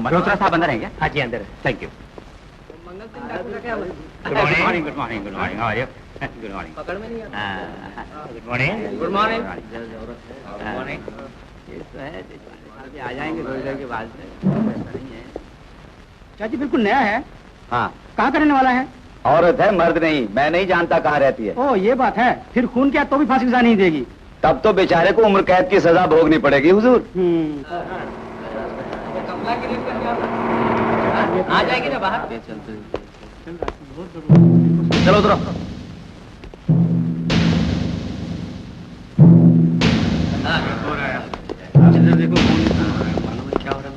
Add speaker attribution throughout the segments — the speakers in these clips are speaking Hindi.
Speaker 1: मल्होत्रा साहब अंदर हैं क्या?
Speaker 2: हाँ जी अंदर है।
Speaker 1: Thank you. Good morning good morning good morning. How are you? Good morning.
Speaker 2: पकड़ में नहीं आता।
Speaker 1: Good morning
Speaker 2: good morning.
Speaker 1: Good morning. ये तो है अभी आ जाएंगे थोड़ी देर के बाद नहीं है।
Speaker 3: चाची बिल्कुल नया है।
Speaker 1: हाँ
Speaker 3: कहाँ का रहने वाला है?
Speaker 1: औरत है मर्द नहीं। मैं नहीं जानता कहाँ रहती है।
Speaker 3: ओ ये बात है। फिर खून किया तो भी फांसी सजा नहीं देगी।
Speaker 1: तब तो बेचारे को उम्र कैद की सजा भोगनी पड़ेगी हुजूर।
Speaker 2: आ जाएगी ना बाहर।
Speaker 1: चलो उतरो। देखो मालूम है क्या हो रहा है।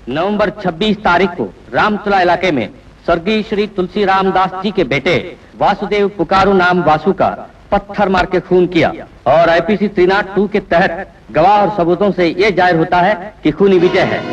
Speaker 2: नवंबर 26 तारीख को रामतला इलाके में स्वर्गीय श्री तुलसी रामदास जी के बेटे वासुदेव पुकारू नाम वासु का पत्थर मार के खून किया और आईपीसी 302 के तहत गवाह और सबूतों से यह जाहिर होता है कि खूनी विजय है।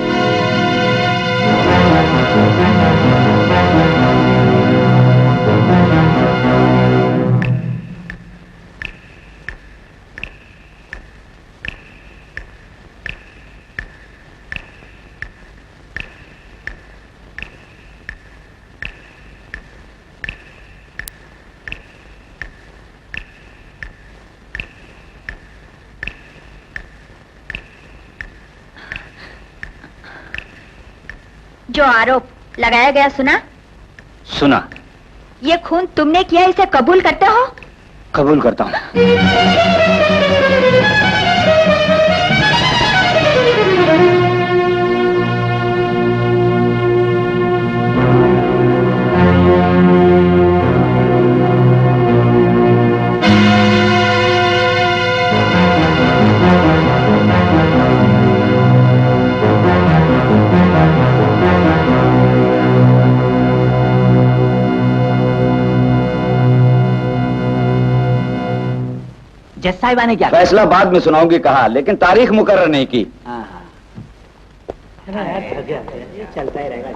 Speaker 4: जो आरोप लगाया गया सुना?
Speaker 1: सुना।
Speaker 4: ये खून तुमने किया, इसे कबूल करते हो?
Speaker 1: कबूल करता हूँ।
Speaker 2: जज साहिबा ने क्या
Speaker 1: फैसला बाद में सुनाऊंगी कहा, लेकिन तारीख मुकर्रर नहीं की।
Speaker 2: चलता ही रहेगा।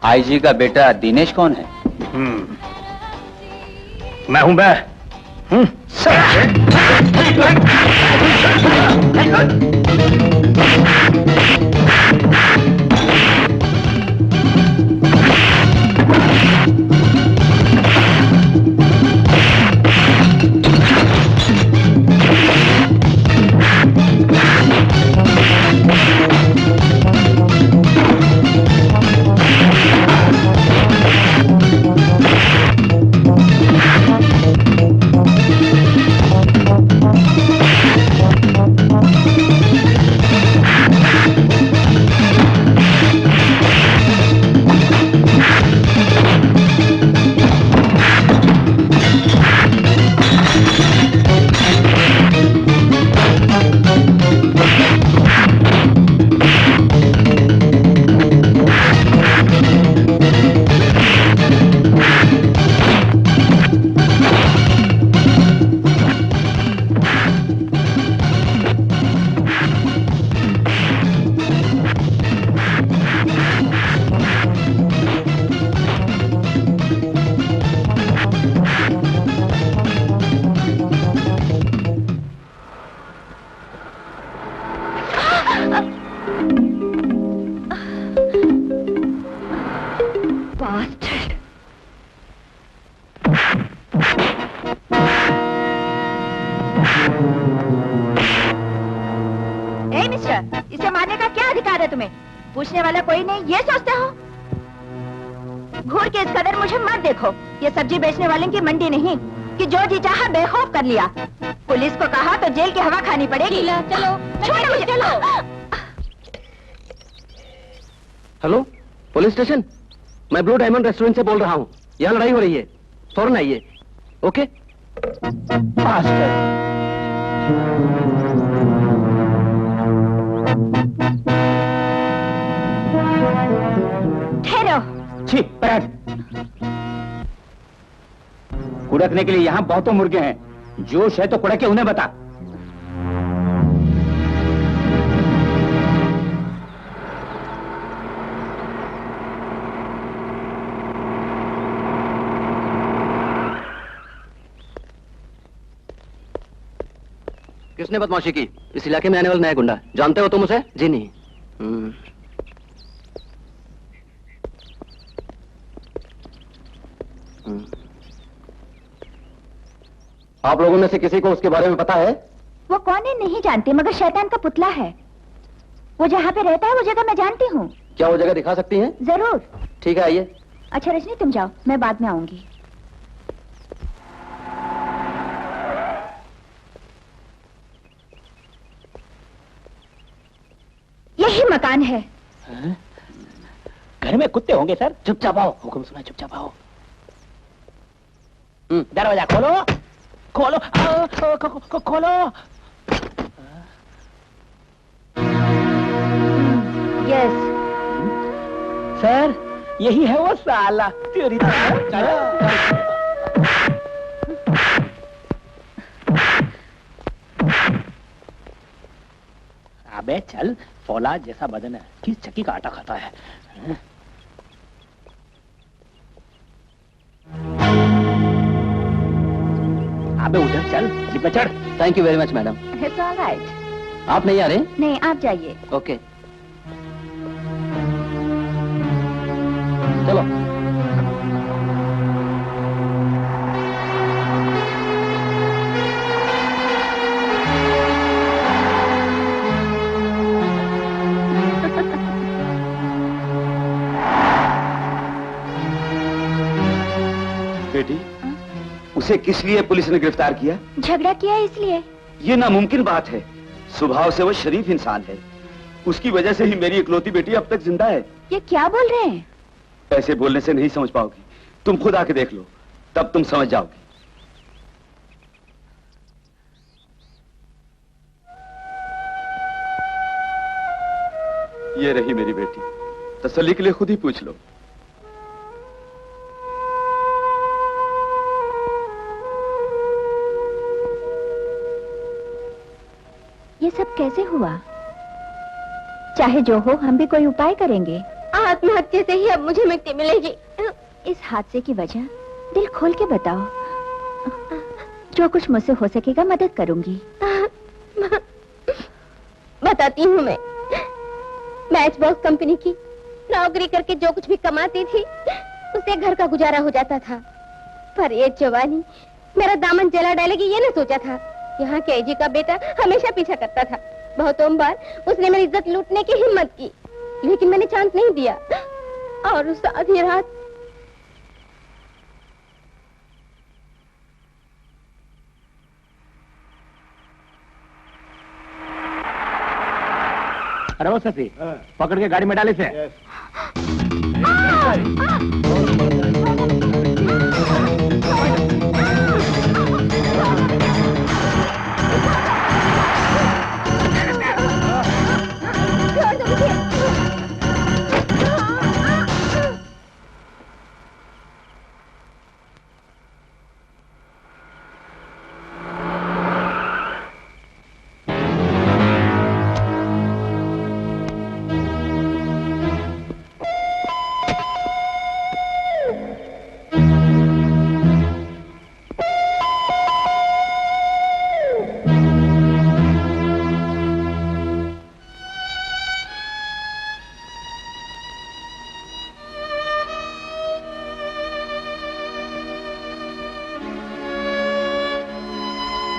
Speaker 5: आईजी का बेटा दिनेश कौन है?
Speaker 3: मैं हूं मैं।
Speaker 4: इसे मारने का क्या अधिकार है तुम्हें? पूछने वाला कोई नहीं, ये सोचते हो? घूर के इस कदर मुझे मत देखो। ये सब्जी बेचने वाले की मंडी नहीं कि जो जी चाहा बेखौफ कर लिया। पुलिस को कहा तो जेल की हवा खानी पड़ेगी। चलो छोड़ो मुझे, चलो।
Speaker 2: Hello, police station. मैं ब्लू डायमंड रेस्टोरेंट से बोल रहा हूँ। यहाँ लड़ाई हो रही है, फौरन आइए। ओके?
Speaker 4: ठहरो।
Speaker 3: छी, पैर। कुड़कने के लिए यहाँ बहुतों मुर्गे हैं। जोश है तो कुड़के उन्हें बता।
Speaker 2: किसने बदमाशी की? इस इलाके में आने वाला नया गुंडा। जानते हो तुम उसे? जी नहीं। आप लोगों में से किसी को उसके बारे में पता है?
Speaker 4: वो कौन है नहीं जानती, मगर शैतान का पुतला है। वो जहाँ पे रहता है वो जगह मैं जानती हूँ।
Speaker 2: क्या वो जगह दिखा सकती हैं?
Speaker 4: जरूर।
Speaker 2: ठीक है, आइए।
Speaker 4: अच्छा रजनी, तुम जाओ, मैं बाद में आऊंगी। यही मकान है।
Speaker 3: घर में कुत्ते होंगे सर।
Speaker 2: चुपचाप आओ। हुक्म सुना, चुपचाप आओ।
Speaker 3: दरवाजा खोलो, खोलो, खोलो।
Speaker 4: यस
Speaker 3: सर, यही है वो साला। तेरी अबे चल, फौलाद जैसा बदन है, किस चक्की का आटा खाता है। अबे उधर चल, जीप में चढ़।
Speaker 2: Thank you very much madam.
Speaker 4: It's all right.
Speaker 2: आप नहीं आ रहे?
Speaker 4: नहीं, आप जाइए।
Speaker 2: ओके, चलो।
Speaker 6: बेटी, उसे किस लिए पुलिस ने गिरफ्तार किया?
Speaker 4: झगड़ा किया इसलिए।
Speaker 6: ये नामुमकिन बात है। स्वभाव से वो शरीफ इंसान है। उसकी वजह से ही मेरी इकलौती बेटी अब तक जिंदा है।
Speaker 4: ये क्या बोल रहे हैं?
Speaker 6: ऐसे बोलने से नहीं समझ पाओगी। तुम खुद आके देख लो, तब तुम समझ जाओगी। ये रही मेरी बेटी, तसल्ली के लिए खुद ही पूछ लो।
Speaker 4: ये सब कैसे हुआ? चाहे जो हो, हम भी कोई उपाय करेंगे। आत्महत्या से ही अब मुझे मुक्ति मिलेगी। इस हादसे की वजह दिल खोल के बताओ। जो कुछ मुझसे हो सकेगा मदद करूंगी। बताती हूँ मैं। मैच बॉक्स कंपनी की नौकरी करके जो कुछ भी कमाती थी उससे घर का गुजारा हो जाता था। पर ये जवानी मेरा दामन जला डालेगी ये ना सोचा था। यहाँ के एजी का बेटा हमेशा पीछा करता था। बहुतों बार उसने मेरी इज्जत लूटने की हिम्मत की, लेकिन मैंने चांस नहीं दिया। और उस आधी रात
Speaker 3: अरे वो ससी, पकड़ के गाड़ी में डाले से।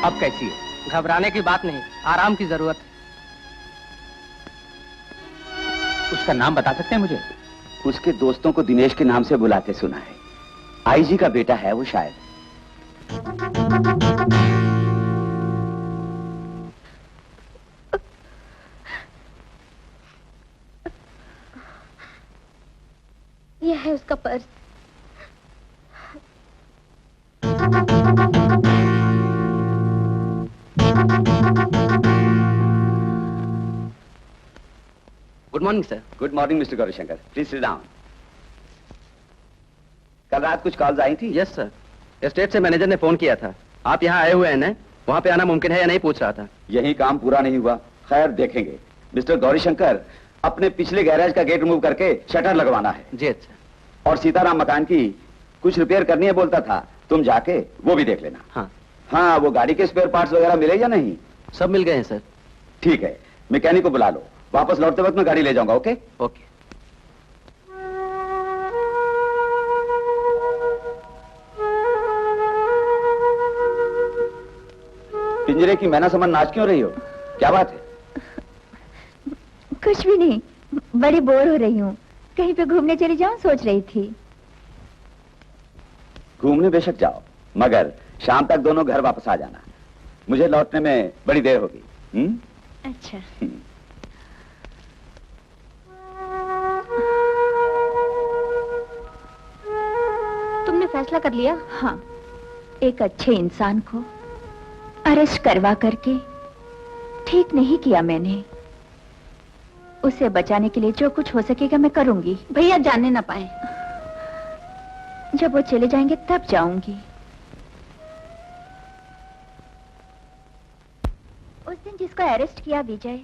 Speaker 2: अब कैसी है? घबराने की बात नहीं, आराम की जरूरत है।
Speaker 3: उसका नाम बता सकते हैं मुझे?
Speaker 6: उसके दोस्तों को दिनेश के नाम से बुलाते सुना है। आईजी का बेटा है वो शायद।
Speaker 4: यह है उसका purse.
Speaker 2: Good morning sir.
Speaker 6: Good morning mister Gaurishankar, please sit down. कल रात कुछ कॉल्स आई थी?
Speaker 2: यस सर, एस्टेट से मैनेजर ने फोन किया था। आप यहाँ आए हुए हैं ना? वहाँ पे आना मुमकिन है या नहीं पूछ रहा था।
Speaker 6: यही काम पूरा नहीं हुआ, खैर देखेंगे। मिस्टर गौरीशंकर, अपने पिछले गैरेज का गेट रिमूव करके शटर लगवाना है।
Speaker 2: जी अच्छा।
Speaker 6: और सीताराम मकान की कुछ रिपेयर करनी है बोलता था, तुम जाके वो भी देख लेना।
Speaker 2: हाँ
Speaker 6: हाँ, वो गाड़ी के स्पेयर पार्ट्स वगैरह मिले या नहीं?
Speaker 2: सब मिल गए हैं सर।
Speaker 6: ठीक है, मैकेनिक को बुला लो। वापस लौटते वक्त मैं गाड़ी ले जाऊंगा। Okay
Speaker 2: okay.
Speaker 6: पिंजरे की मैना समझ नाच क्यों रही हो? क्या बात है?
Speaker 4: कुछ भी नहीं, बड़ी बोर हो रही हूँ। कहीं पे घूमने चली जाऊं सोच रही थी।
Speaker 6: घूमने बेशक जाओ, मगर शाम तक दोनों घर वापस आ जाना। मुझे लौटने में बड़ी देर होगी।
Speaker 4: अच्छा। तुमने फैसला कर लिया? हाँ, एक अच्छे इंसान को अरेस्ट करवा करके ठीक नहीं किया मैंने। उसे बचाने के लिए जो कुछ हो सकेगा मैं करूंगी। भैया जानने ना पाए। जब वो चले जाएंगे तब जाऊंगी। उस दिन जिसको अरेस्ट किया विजय,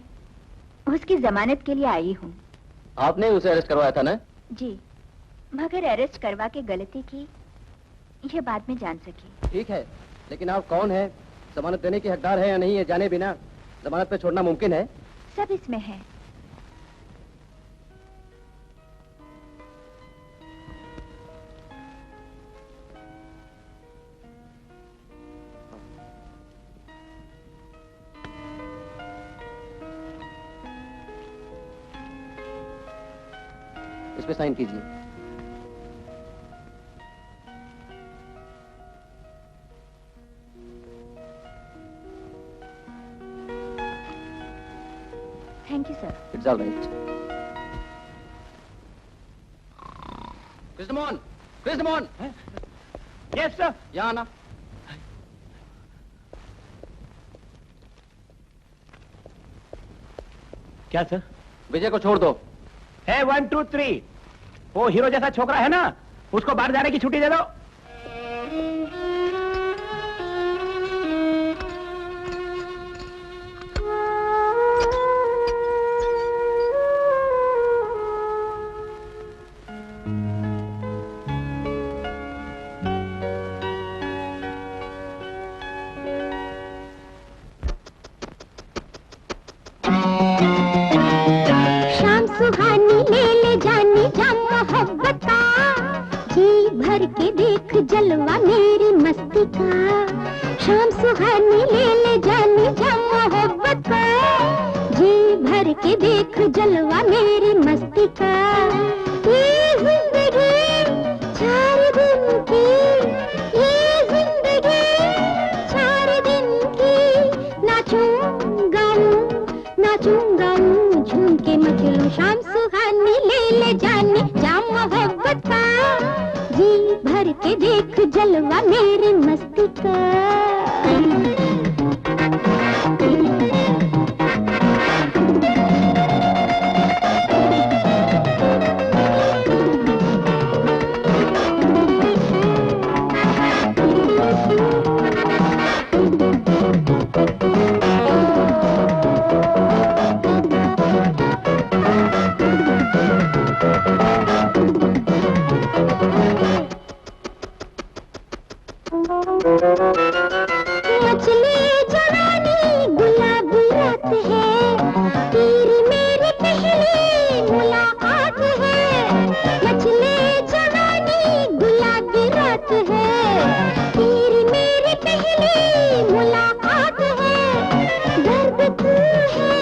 Speaker 4: उसकी जमानत के लिए आई हूँ।
Speaker 2: आपने उसे अरेस्ट करवाया था ना?
Speaker 4: जी, मगर अरेस्ट करवा के गलती की ये बाद में जान सकी।
Speaker 2: ठीक है, लेकिन आप कौन है, जमानत देने की हकदार है या नहीं, ये जाने बिना जमानत पे छोड़ना मुमकिन है?
Speaker 4: सब इसमें है।
Speaker 2: इस पे साइन कीजिए।
Speaker 4: Thank you sir.
Speaker 2: It's all right. Krishnamohan, Krishnamohan.
Speaker 3: Yes sir.
Speaker 2: यहाँ आना।
Speaker 3: क्या सर?
Speaker 2: विजय को छोड़ दो।
Speaker 3: है 1 2 3। वो हीरो जैसा छोकरा है ना, उसको बाहर जाने की छुट्टी दे दो।
Speaker 7: जलवा मेरी मस्ती का, शाम सुहानी ले ले जानी जा मोहब्बत का, जी भर के देख जलवा मेरी मस्ती का। ये जिंदगी 4 दिन की, ये जिंदगी 4 दिन की, नाचूं गाऊं झूम के मचलूं, शाम सुहानी ले ले जानी जा मोहब्बत का, जी भर के देख जलवा मेरी मस्ती का। मचली जवानी गुलाबी रात है, तेरी मेरी पहली मुलाकात है। मचली जवानी गुलाबी रात है, तेरी मेरी पहली मुलाकात है। दर्द तू है,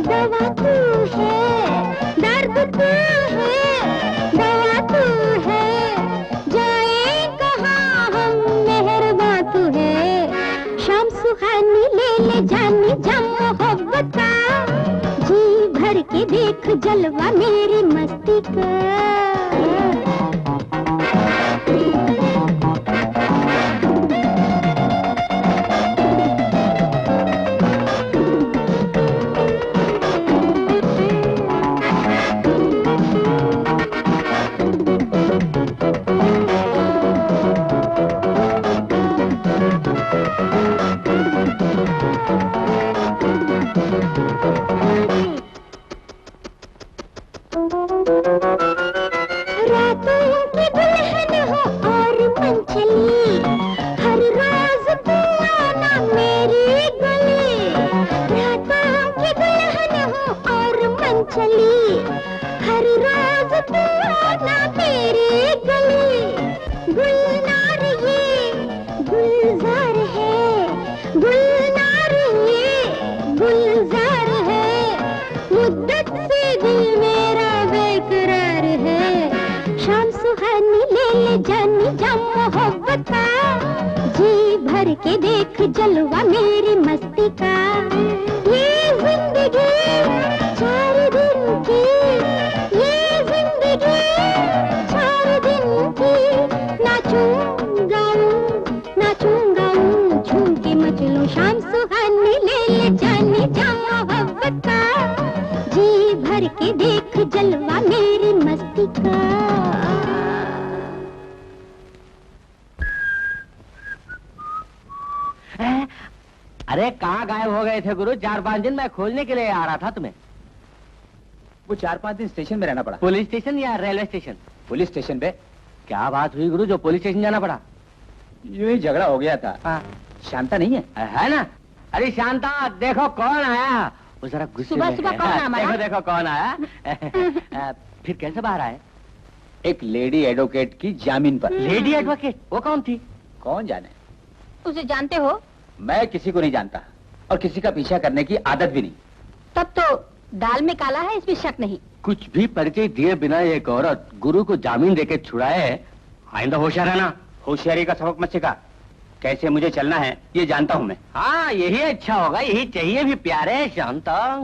Speaker 7: दवा तू है, दर्द तू है, दवा तू है, जाए कहाँ हम मेहरबां तू है, शाम सुहानी ले ले जानी जा मोहब्बत का, जी भर के देख जलवा मेरी मस्ती का। के देख जलवा मेरी मस्ती का। ये जिंदगी 4 दिन की, ये जिंदगी 4 दिन की, नाचूं गाऊं झूम के मचलूं, शाम सुहानी ले ले जानी जा मोहब्बत का, जी भर के देख जलवा मेरी मस्ती का।
Speaker 2: अरे कहाँ गायब हो गए थे गुरु? 4-5 दिन मैं खोजने के लिए आ रहा था तुम्हें।
Speaker 5: वो 4-5 दिन स्टेशन में रहना पड़ा।
Speaker 2: पुलिस स्टेशन या रेलवे स्टेशन?
Speaker 5: पुलिस स्टेशन पे।
Speaker 2: क्या बात हुई गुरु जो पुलिस स्टेशन जाना पड़ा?
Speaker 5: यूं ही झगड़ा हो गया था।
Speaker 2: हाँ।
Speaker 5: शांता नहीं है?
Speaker 2: है ना। अरे शांता देखो कौन आया। वो जरा गुस्से में है।
Speaker 4: सुबह कौन आया?
Speaker 2: देखो कौन आया। फिर कैसे बाहर आए?
Speaker 5: एक लेडी एडवोकेट की जामीन पर।
Speaker 2: Lady advocate? वो कौन थी?
Speaker 5: कौन जाने।
Speaker 4: उसे जानते हो?
Speaker 5: मैं किसी को नहीं जानता और किसी का पीछा करने की आदत भी नहीं।
Speaker 4: तब तो दाल में काला है, इसमें शक नहीं।
Speaker 2: कुछ भी परिचय दिए बिना एक औरत गुरु को जामीन देके छुड़ाए, आइंदा होशियार रहना।
Speaker 3: होशियारी का सबक मत सिखा। कैसे मुझे चलना है ये जानता हूँ मैं।
Speaker 2: हाँ यही अच्छा होगा, यही चाहिए भी प्यारे शांता।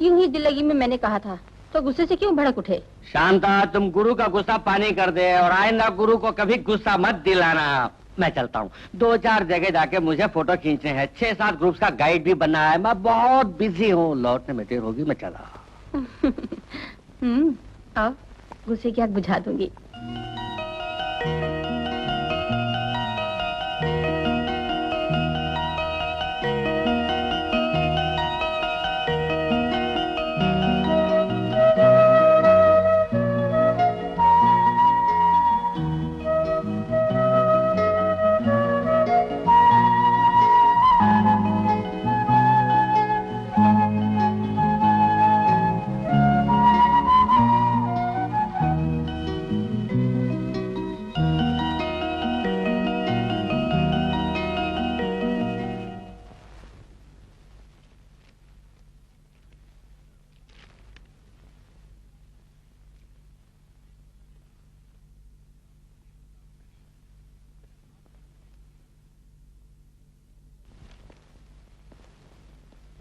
Speaker 4: यूं ही दिल लगी में मैंने कहा था, तो गुस्से से क्यों भड़क उठे?
Speaker 2: शांता तुम गुरु का गुस्सा पानी कर दे और आइंदा गुरु को कभी गुस्सा मत दिलाना। मैं चलता हूँ, 2-4 जगह जाके मुझे फोटो खींचने हैं, 6-7 ग्रुप्स का गाइड भी बनना है। मैं बहुत बिजी हूँ, लौटने में देर होगी, मैं चला।
Speaker 4: आओ गुस्से की आग बुझा दूंगी।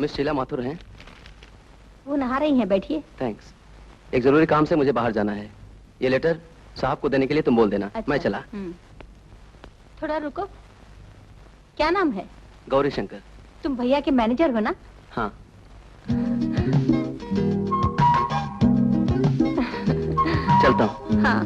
Speaker 8: मिस शीला माथुर हैं?
Speaker 4: वो नहा रही हैं, बैठिए।
Speaker 8: थैंक्स। एक जरूरी काम से मुझे बाहर जाना है। ये लेटर साहब को देने के लिए तुम बोल देना।
Speaker 4: अच्छा।
Speaker 8: मैं चला।
Speaker 4: थोड़ा रुको। क्या नाम है?
Speaker 8: गौरी शंकर।
Speaker 4: तुम भैया के मैनेजर हो ना?
Speaker 8: हाँ। चलता हूँ।
Speaker 4: हाँ।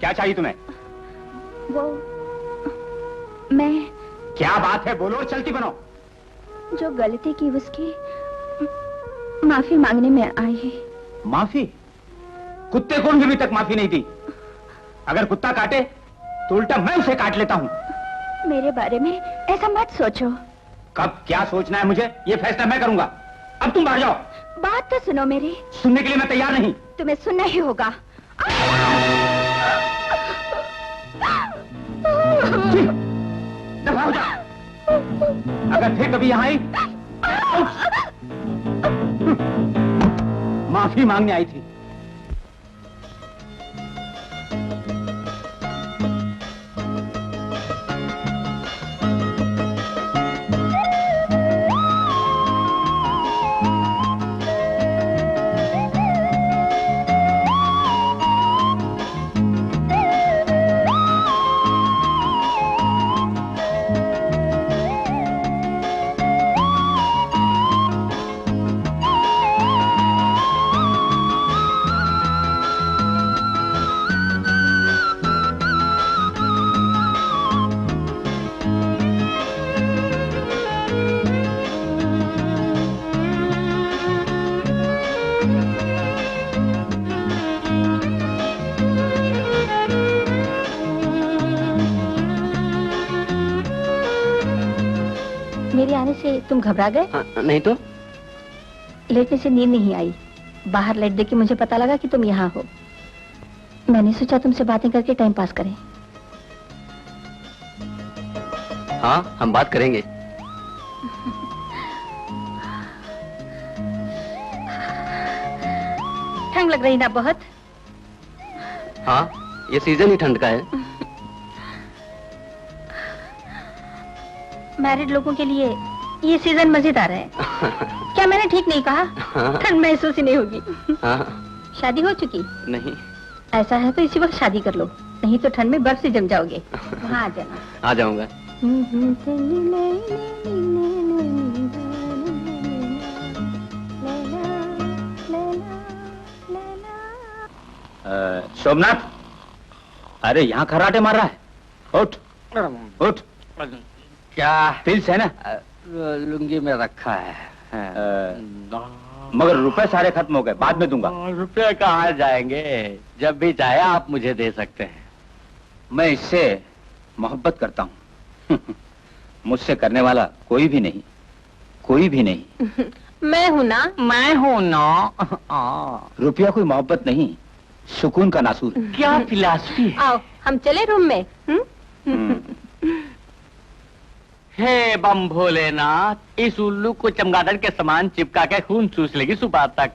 Speaker 3: क्या चाहिए तुम्हें?
Speaker 4: वो मैं
Speaker 3: क्या बात है, बोलो और चलती बनो।
Speaker 4: जो गलती की उसकी माफी मांगने में आई है।
Speaker 3: माफी? कुत्ते को भी अभी तक माफी नहीं दी। अगर कुत्ता काटे तो उल्टा मैं उसे काट लेता हूँ।
Speaker 4: मेरे बारे में ऐसा मत सोचो।
Speaker 3: कब क्या सोचना है मुझे, ये फैसला मैं करूंगा। अब तुम बाहर जाओ।
Speaker 4: बात तो सुनो मेरी।
Speaker 3: सुनने के लिए मैं तैयार नहीं।
Speaker 4: तुम्हें सुनना ही होगा।
Speaker 3: दफा हो जा। अगर फिर कभी यहाँ आई माफी मांगने आई थी।
Speaker 4: मेरे आने से तुम घबरा गए?
Speaker 8: नहीं तो।
Speaker 4: लेटने से नींद नहीं आई। बाहर लेट दे के मुझे पता लगा कि तुम यहाँ हो। मैंने सोचा तुमसे बातें करके टाइम पास करें।
Speaker 8: हाँ, हम बात करेंगे।
Speaker 4: ठंड लग रही ना बहुत?
Speaker 8: हाँ, ये सीजन ही ठंड का है।
Speaker 4: मैरिड लोगों के लिए ये सीजन मजेदार है। क्या मैंने ठीक नहीं कहा? ठंड महसूस ही नहीं होगी। शादी हो चुकी?
Speaker 8: नहीं।
Speaker 4: ऐसा है तो इसी वक्त शादी कर लो, नहीं तो ठंड में बर्फ से जम जाओगे। वहाँ आ जाना।
Speaker 8: आ जाऊंगा।
Speaker 3: सोमनाथ, अरे यहाँ खर्राटे मार रहा है। उठ उठ।
Speaker 2: क्या?
Speaker 3: पिल्स है ना?
Speaker 2: लुंगी में रखा है।
Speaker 3: मगर रुपए सारे खत्म हो गए, बाद में दूंगा।
Speaker 2: रुपये कहाँ जाएंगे? जब भी चाहे आप मुझे दे सकते हैं।
Speaker 3: मैं इससे मोहब्बत करता हूँ। मुझसे करने वाला कोई भी नहीं, कोई भी नहीं।
Speaker 4: मैं हूँ ना।
Speaker 2: मैं हूँ ना।
Speaker 3: रुपया कोई मोहब्बत नहीं, सुकून का नासूर।
Speaker 2: क्या फिलॉसफी है?
Speaker 4: आओ हम चले रूम में।
Speaker 2: हे बम भोलेनाथ, इस उल्लू को चमगादड़ के समान चिपका के खून चूस लेगी सुबह तक।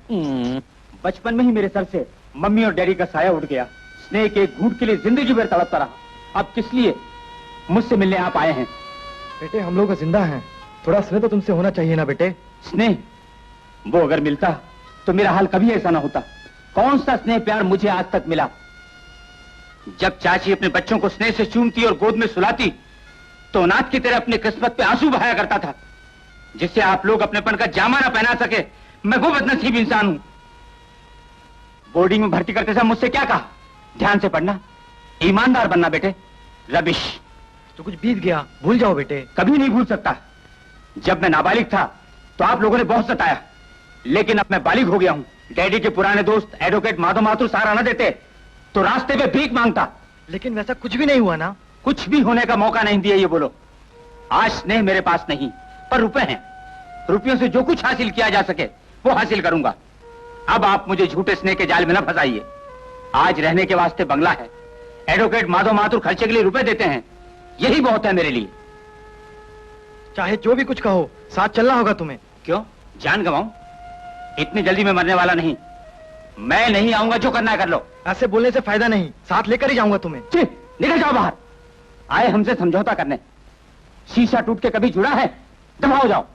Speaker 3: बचपन में ही मेरे सर से मम्मी और डैडी का साया उठ गया। स्नेह के एक घूंट के लिए जिंदगी भर तड़पता रहा। अब किस लिए मुझसे मिलने आप आए हैं?
Speaker 9: बेटे हम लोग जिंदा हैं, थोड़ा स्नेह तो तुमसे होना चाहिए ना बेटे।
Speaker 3: स्नेह? वो अगर मिलता तो मेरा हाल कभी ऐसा ना होता। कौन सा स्नेह प्यार मुझे आज तक मिला? जब चाची अपने बच्चों को स्नेह से चूमती और गोद में सुलाती तो अनाथ की तरह अपनी किस्मत पे आंसू बहाया करता था। जिससे आप लोग अपनेपन का जामा ना पहना सके, मैं वो बदनसीब इंसान हूं। बोर्डिंग में भर्ती करते समय मुझसे क्या कहा? ध्यान से पढ़ना, ईमानदार बनना। बेटे रबिश।
Speaker 9: तो कुछ बीत गया, भूल जाओ बेटे।
Speaker 3: कभी नहीं भूल सकता। जब मैं नाबालिग था तो आप लोगों ने बहुत सताया, लेकिन अब मैं बालिग हो गया हूं। डैडी के पुराने दोस्त एडवोकेट माधव माथुर सहारा न देते तो रास्ते पे भीख मांगता।
Speaker 9: लेकिन वैसा कुछ भी नहीं हुआ ना?
Speaker 3: कुछ भी होने का मौका नहीं दिया, ये बोलो। आज स्नेह मेरे पास नहीं, पर रुपए हैं। रुपयों से जो कुछ हासिल किया जा सके वो हासिल करूंगा। अब आप मुझे झूठे स्नेह के जाल में न फंसाइए। आज रहने के वास्ते बंगला है, एडवोकेट माधव माथुर खर्चे के लिए रुपए देते हैं, यही बहुत है मेरे लिए।
Speaker 9: चाहे जो भी कुछ कहो, साथ चलना होगा तुम्हें।
Speaker 3: क्यों, जान गंवाऊं? इतनी जल्दी मैं मरने वाला नहीं। मैं नहीं आऊंगा, जो करना है कर लो।
Speaker 9: ऐसे बोलने से फायदा नहीं, साथ लेकर ही जाऊंगा तुम्हें।
Speaker 3: निकल जाओ बाहर। आए हमसे समझौता करने। शीशा टूट के कभी जुड़ा है? दफा हो जाओ।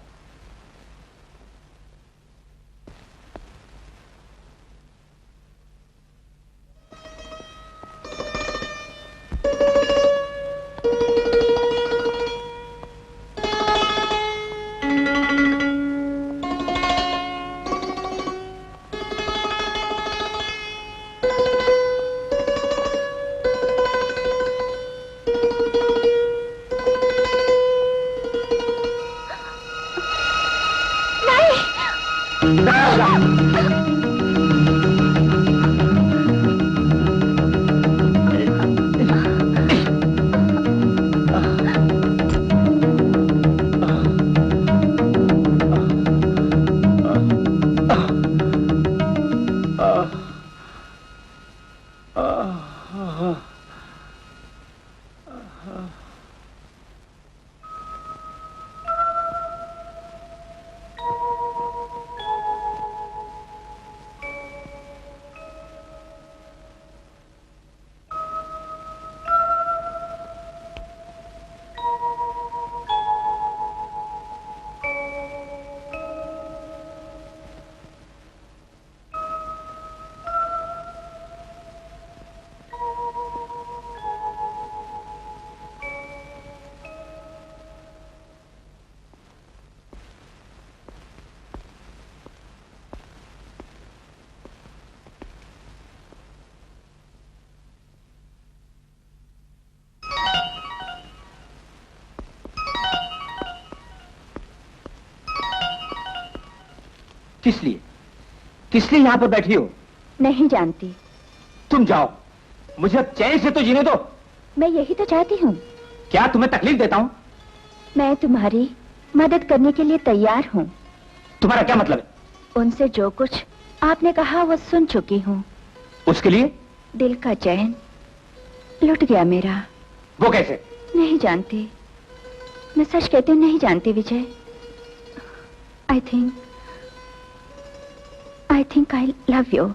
Speaker 3: किस लिए यहां पर बैठी हो?
Speaker 4: नहीं जानती।
Speaker 3: तुम जाओ, मुझे अब चैन से तो जीने दो।
Speaker 4: मैं यही तो चाहती हूँ।
Speaker 3: क्या तुम्हें तकलीफ देता हूँ?
Speaker 4: मैं तुम्हारी मदद करने के लिए तैयार हूँ।
Speaker 3: तुम्हारा क्या मतलब है?
Speaker 4: उनसे जो कुछ आपने कहा वो सुन चुकी हूँ।
Speaker 3: उसके लिए?
Speaker 4: दिल का चैन लुट गया मेरा।
Speaker 3: वो कैसे?
Speaker 4: नहीं जानती, मैं सच कहती हूँ, नहीं जानती विजय। I think I love you.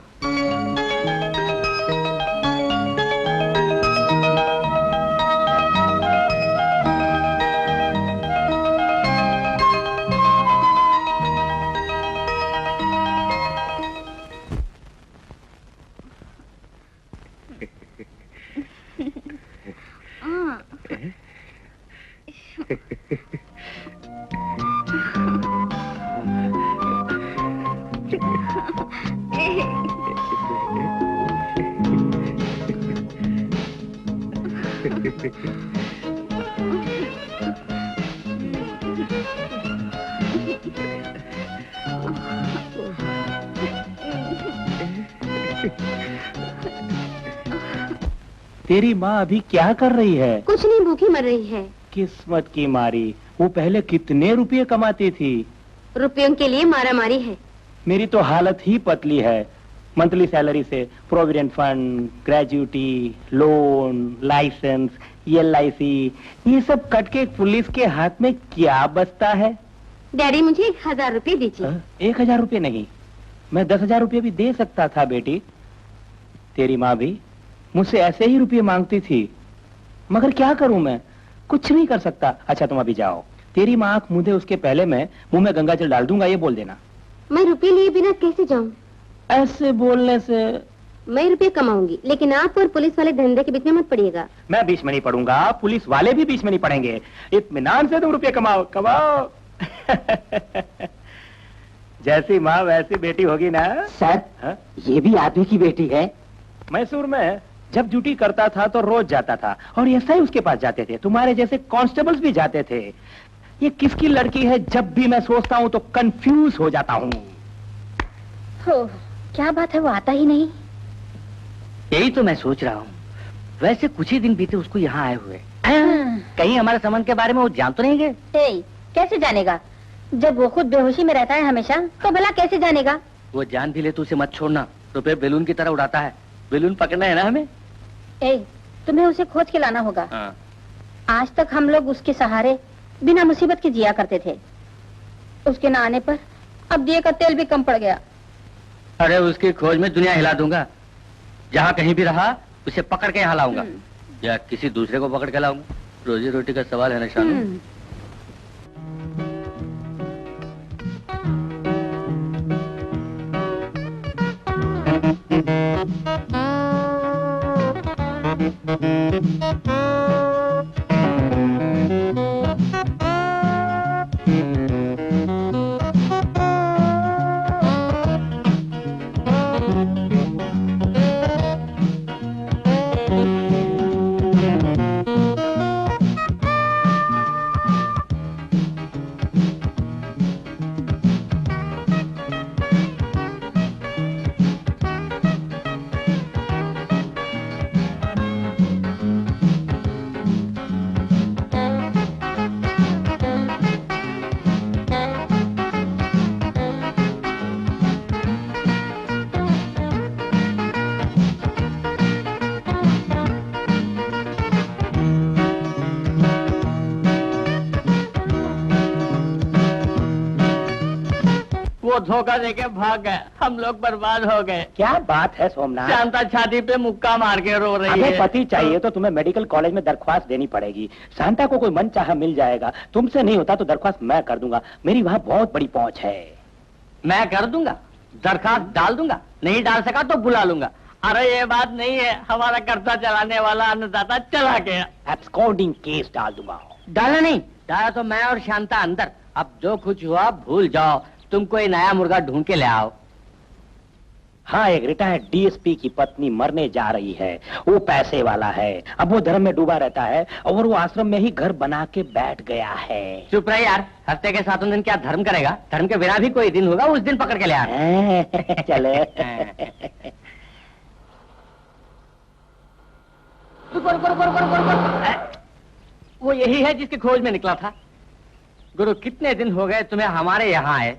Speaker 3: तेरी माँ अभी क्या कर रही है?
Speaker 10: कुछ नहीं, भूखी मर रही है।
Speaker 3: किस्मत की मारी, वो पहले कितने रुपये कमाती थी।
Speaker 10: रुपयों के लिए मारा मारी है।
Speaker 3: मेरी तो हालत ही पतली है। मंथली सैलरी से provident fund, gratuity, loan, licence, LIC, ये सब कट के पुलिस के हाथ में क्या बचता है?
Speaker 10: डैडी मुझे 1000 रुपए दीजिए।
Speaker 3: 1000 रुपये नहीं, मैं 10,000 रुपये भी दे सकता था बेटी। तेरी माँ भी मुझसे ऐसे ही रुपये मांगती थी, मगर क्या करूं मैं, कुछ नहीं कर सकता। अच्छा तुम अभी जाओ, तेरी माँ आंख मुझे उसके पहले मैं मुंह में गंगा जल डाल दूंगा, ये बोल देना।
Speaker 10: मैं रुपये लिए बिना कैसे जाऊं?
Speaker 3: ऐसे बोलने से
Speaker 10: मैं रुपये कमाऊंगी, लेकिन आप और पुलिस वाले धंधे के बीच में मत पड़िएगा।
Speaker 3: मैं बीच में नहीं पड़ूंगा, पुलिस वाले भी बीच में नहीं पड़ेंगे। इत्मीनान से तुम रुपये कमाओ कमाओ। जैसी माँ वैसी बेटी होगी ना।
Speaker 2: सर
Speaker 3: हा?
Speaker 2: ये भी आप ही की बेटी है?
Speaker 3: मैसूर में जब ड्यूटी करता था तो रोज जाता था, और ऐसा ही उसके पास जाते थे। तुम्हारे जैसे कांस्टेबल्स भी जाते थे। ये किसकी लड़की है, जब भी मैं सोचता हूँ तो कंफ्यूज हो जाता हूँ।
Speaker 4: क्या बात है, वो आता ही नहीं?
Speaker 2: यही तो मैं सोच रहा हूँ। वैसे कुछ ही दिन बीते उसको यहाँ आए हुए। कहीं हमारे संबंध के बारे में वो जान तो नहीं गए?
Speaker 10: कैसे जानेगा? जब वो खुद बेहोशी में रहता है हमेशा, तो भला कैसे जानेगा?
Speaker 2: वो जान भी ले तो उसे मत छोड़ना, रुपए बेलून की तरह उड़ाता है। बेलून पकड़ना है ना हमें।
Speaker 10: तुम्हें उसे खोज के लाना होगा।
Speaker 2: हाँ।
Speaker 10: आज तक हम लोग उसके सहारे बिना मुसीबत के जिया करते थे। उसके न आने पर अब दिए का तेल भी कम पड़ गया।
Speaker 2: अरे उसकी खोज में दुनिया हिला दूंगा। जहाँ कहीं भी रहा उसे पकड़ के यहाँ लाऊंगा, या किसी दूसरे को पकड़ के लाऊंगा। रोजी रोटी का सवाल है ना शानू। वो धोखा देके भाग गए, हम लोग बर्बाद हो गए।
Speaker 3: क्या बात है सोमनाथ?
Speaker 2: शांता छाती पे मुक्का मार के रो रही है।
Speaker 3: हमें पति चाहिए तो तुम्हें मेडिकल कॉलेज में दरख्वास्त देनी पड़ेगी। शांता को कोई मन चाहा मिल जाएगा। तुमसे नहीं होता तो दरख्वास्त मैं कर दूंगा, मेरी वहाँ बहुत बड़ी पहुँच है।
Speaker 2: मैं कर दूंगा, दरखास्त डाल दूंगा, नहीं डाल सका तो बुला लूंगा। अरे ये बात नहीं है, हमारा कर्जा चलाने वाला अन्नदाता चला गया।
Speaker 3: एब्सकॉर्डिंग केस डाल दूंगा।
Speaker 2: डाला नहीं, डाला तो मैं और शांता अंदर। अब जो कुछ हुआ भूल जाओ, तुम कोई नया मुर्गा ढूंढ के ले आओ।
Speaker 3: हाँ, एक रिटायर्ड डीएसपी की पत्नी मरने जा रही है। वो पैसे वाला है, अब वो धर्म में डूबा रहता है और वो आश्रम में ही घर बना के बैठ गया है।
Speaker 2: चुप रहे यार, हफ्ते के 7 दिन क्या धर्म करेगा? धर्म के बिना भी कोई दिन होगा, उस दिन पकड़ के ले आ।
Speaker 3: चले।
Speaker 2: वो यही है जिसकी खोज में निकला था। गुरु, कितने दिन हो गए तुम्हें हमारे यहाँ आए?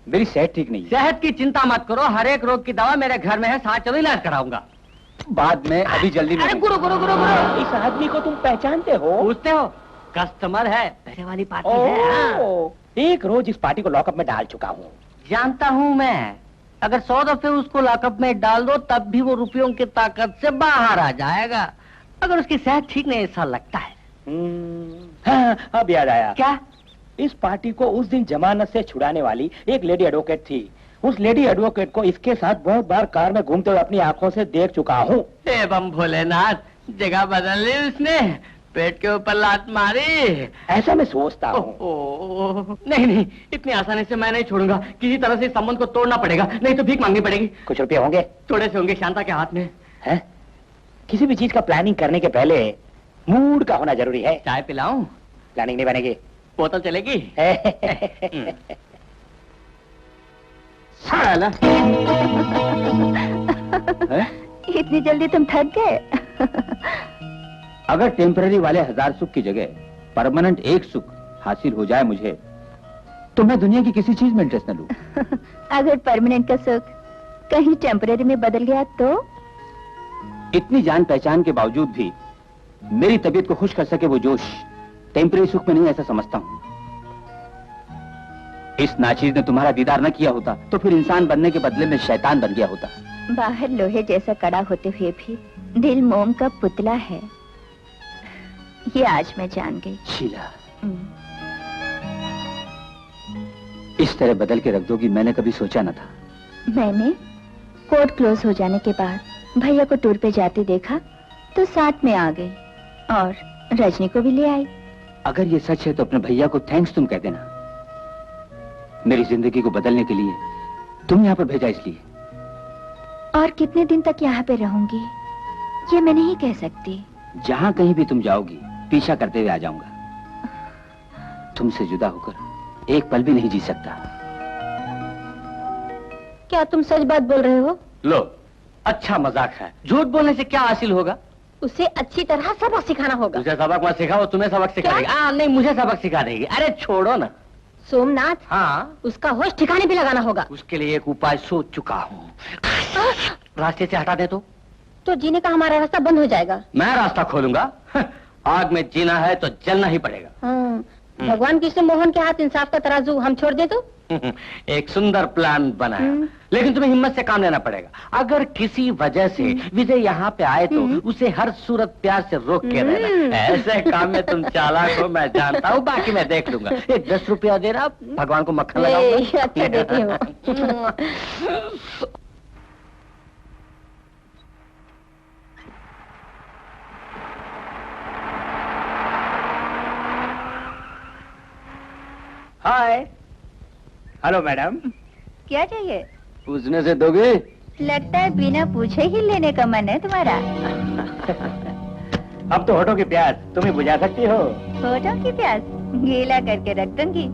Speaker 3: मेरी सेहत ठीक नहीं है।
Speaker 2: सेहत की चिंता मत करो, हर एक रोग की दवा मेरे घर में है, साथ चलो इलाज कराऊंगा।
Speaker 3: बाद में, अभी जल्दी नहीं।
Speaker 2: अरे गुरु गुरु गुरु गुरु,
Speaker 3: इस आदमी को तुम पहचानते हो?
Speaker 2: पूछते हो? कस्टमर है, पैसे वाली पार्टी है।
Speaker 3: एक रोज इस पार्टी को लॉकअप में डाल चुका हूँ।
Speaker 2: जानता हूँ मैं, अगर 100 दफे उसको लॉकअप में डाल दो तब भी वो रुपयों की ताकत से बाहर आ जाएगा। अगर उसकी सेहत ठीक नहीं ऐसा लगता है।
Speaker 3: हाँ, अब याद आया।
Speaker 2: क्या?
Speaker 3: इस पार्टी को उस दिन जमानत से छुड़ाने वाली एक लेडी एडवोकेट थी। उस लेडी एडवोकेट को इसके साथ बहुत बार कार में घूमते हुए अपनी आंखों से देख चुका हूँ।
Speaker 2: एवं भोलेनाथ, जगह बदल ली उसने, पेट के ऊपर लात मारी।
Speaker 3: ऐसा मैं सोचता हूँ।
Speaker 2: नहीं नहीं, इतनी आसानी से मैं नहीं छोड़ूंगा। किसी तरह से इस संबंध को तोड़ना पड़ेगा, नहीं तो भीख मांगनी पड़ेगी।
Speaker 3: कुछ रुपये होंगे?
Speaker 2: थोड़े से होंगे, शांता के हाथ में
Speaker 3: है। किसी भी चीज का प्लानिंग करने के पहले मूड का होना जरूरी है।
Speaker 2: चाय पिलाऊं?
Speaker 3: प्लानिंग नहीं बनेगी,
Speaker 2: बोतल चलेगी।
Speaker 3: साला।
Speaker 4: इतनी जल्दी तुम थक गए?
Speaker 3: अगर टेम्पररी वाले 1000 सुख की जगह परमानेंट एक सुख हासिल हो जाए मुझे, तो मैं दुनिया की किसी चीज में इंटरेस्ट न लूं।
Speaker 4: अगर परमानेंट का सुख कहीं टेम्पररी में बदल गया तो?
Speaker 3: इतनी जान पहचान के बावजूद भी मेरी तबीयत को खुश कर सके वो जोश टेम्पररी सुख में नहीं, ऐसा समझता हूँ। इस नाचीज ने तुम्हारा दीदार न किया होता तो फिर इंसान बनने के बदले में शैतान बन गया होता।
Speaker 4: बाहर लोहे जैसा कड़ा होते हुए भी दिल मोम का पुतला है, ये आज मैं जान गई।
Speaker 3: शीला, इस तरह बदल के रख दोगी मैंने कभी सोचा न था।
Speaker 4: मैंने कोर्ट क्लोज हो जाने के बाद भैया को टूर पे जाते देखा तो साथ में आ गई और रजनी को भी ले आई।
Speaker 3: अगर ये सच है तो अपने भैया को थैंक्स तुम कह देना। मेरी जिंदगी को बदलने के लिए तुम यहाँ पर भेजा इसलिए।
Speaker 4: और कितने दिन तक यहाँ पे रहूंगी ये मैं नहीं कह सकती।
Speaker 3: जहाँ कहीं भी तुम जाओगी पीछा करते हुए आ जाऊंगा। तुमसे जुदा होकर एक पल भी नहीं जी सकता।
Speaker 10: क्या तुम सच बात बोल रहे हो?
Speaker 2: लो, अच्छा मजाक है। झूठ बोलने से क्या हासिल होगा?
Speaker 10: उसे अच्छी तरह सबक सिखाना होगा।
Speaker 2: उसे सबक मत सिखाओ, तुम्हें सबक सिखाएगी। नहीं, मुझे सबक सिखा देगी। अरे छोड़ो ना।
Speaker 10: सोमनाथ,
Speaker 2: हाँ,
Speaker 10: उसका होश ठिकाने पे लगाना होगा।
Speaker 2: उसके लिए एक उपाय सोच चुका हूँ। रास्ते से हटा दे तो
Speaker 10: जीने का हमारा रास्ता बंद हो जाएगा।
Speaker 2: मैं रास्ता खोलूंगा। आग में जीना है तो जलना ही पड़ेगा।
Speaker 10: भगवान कृष्ण मोहन के हाथ इंसाफ का तराजू हम छोड़ दे तो?
Speaker 2: एक सुंदर प्लान बना है, लेकिन तुम्हें हिम्मत से काम लेना पड़ेगा। अगर किसी वजह से विजय यहाँ पे आए तो उसे हर सूरत प्यार से रोक के रहना। ऐसे काम में तुम चालाक हो, मैं जानता हूँ। बाकी मैं देख लूंगा। 10 रुपया दे रहा, भगवान को मक्खन लगाऊंगा।
Speaker 10: अच्छा देती हूँ।
Speaker 1: हाय, हेलो मैडम।
Speaker 4: क्या चाहिए?
Speaker 8: पूछने से दोगे?
Speaker 4: लगता है बिना पूछे ही लेने का मन है तुम्हारा।
Speaker 1: अब तो होठों की प्यास तुम ही बुझा सकती हो।
Speaker 4: होठों की प्यास गीला करके रख दूंगी।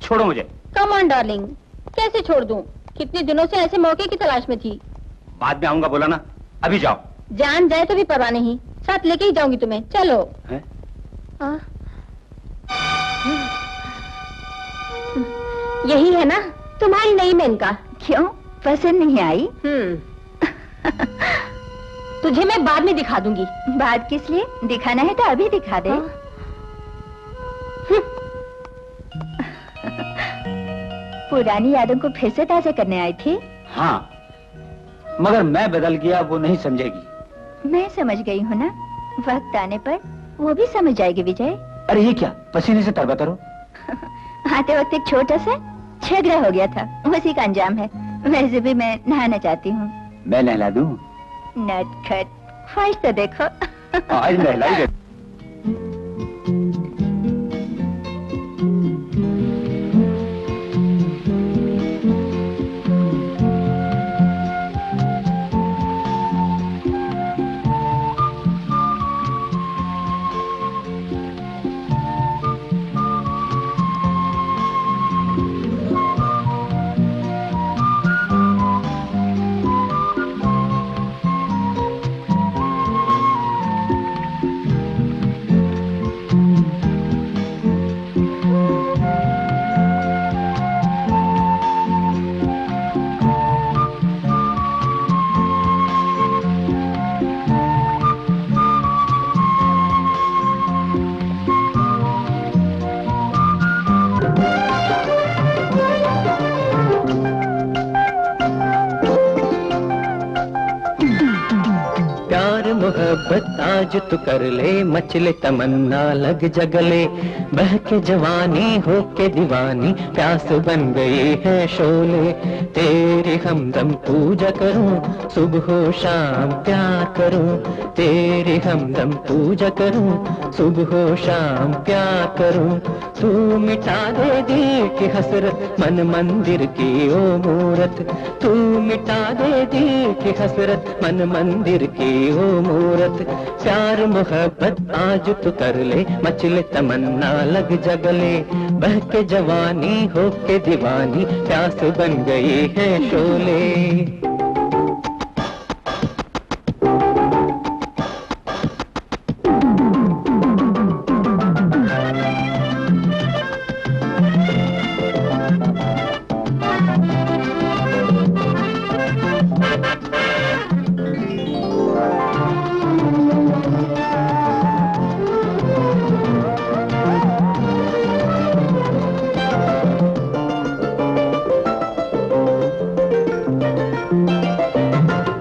Speaker 2: छोड़ो मुझे।
Speaker 10: कम ऑन डार्लिंग, कैसे छोड़ दूं? कितने दिनों से ऐसे मौके की तलाश में थी।
Speaker 2: बाद में आऊंगा बोला ना, अभी जाओ।
Speaker 10: जान जाए तो भी परवाह नहीं, साथ लेके ही जाऊंगी तुम्हें। चलो।
Speaker 2: है?
Speaker 10: यही है ना तुम्हारी नई मेनका?
Speaker 4: क्यों, पसंद नहीं आई?
Speaker 10: तुझे मैं बाद में दिखा दूंगी।
Speaker 4: बाद किस लिए? दिखाना है तो अभी दिखा दे। पुरानी यादों को फिर से ताजा करने आई थी?
Speaker 3: हाँ, मगर मैं बदल गया वो नहीं समझेगी।
Speaker 4: मैं समझ गई हूँ ना, वक्त आने पर वो भी समझ जाएगी विजय।
Speaker 3: अरे ये क्या, पसीने से तरबतर हो?
Speaker 4: आते वक्त एक छोटा सा झगड़ा हो गया था, उसी का अंजाम है। वैसे भी मैं नहाना चाहती हूँ।
Speaker 3: मैं नहला दूं?
Speaker 4: नटखट, ख्वाहिश तो देखो।
Speaker 3: आज नहला ही दे।
Speaker 11: मोहब्बत आज तू कर ले, मचले तमन्ना लग जगले, बह के जवानी हो के दीवानी, प्यास बन गई है शोले। तेरी हमदम पूजा करूं, सुबह शाम प्यार करूं, तेरी हमदम पूजा करूं, सुबह शाम प्यार करूं। तू मिटा दे दिल की हसरत, मन मंदिर की ओ मूरत, तू मिटा दे दिल की हसरत, मन मंदिर की ओ मूरत। प्यार मोहब्बत आज तू कर ले, मचले तमन्ना लग जगले, बह के जवानी हो के दीवानी, प्यास बन गई है शोले।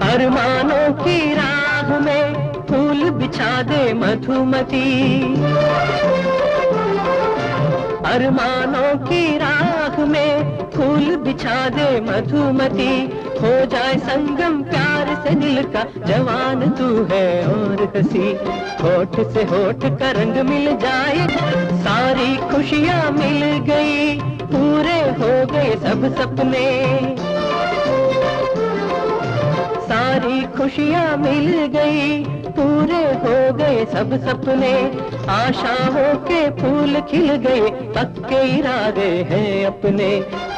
Speaker 11: अरमानों की राह में फूल बिछा दे मधुमती, अरमानों की राह में फूल बिछा दे मधुमती, हो जाए संगम प्यार से दिल का, जवान तू है और हंसी। होठ से होठ का रंग मिल जाए, सारी खुशियाँ मिल गई, पूरे हो गए सब सपने। सारी खुशियाँ मिल गई, पूरे हो गए सब सपने। आशाओं के फूल खिल गए, पक्के इरादे हैं अपने।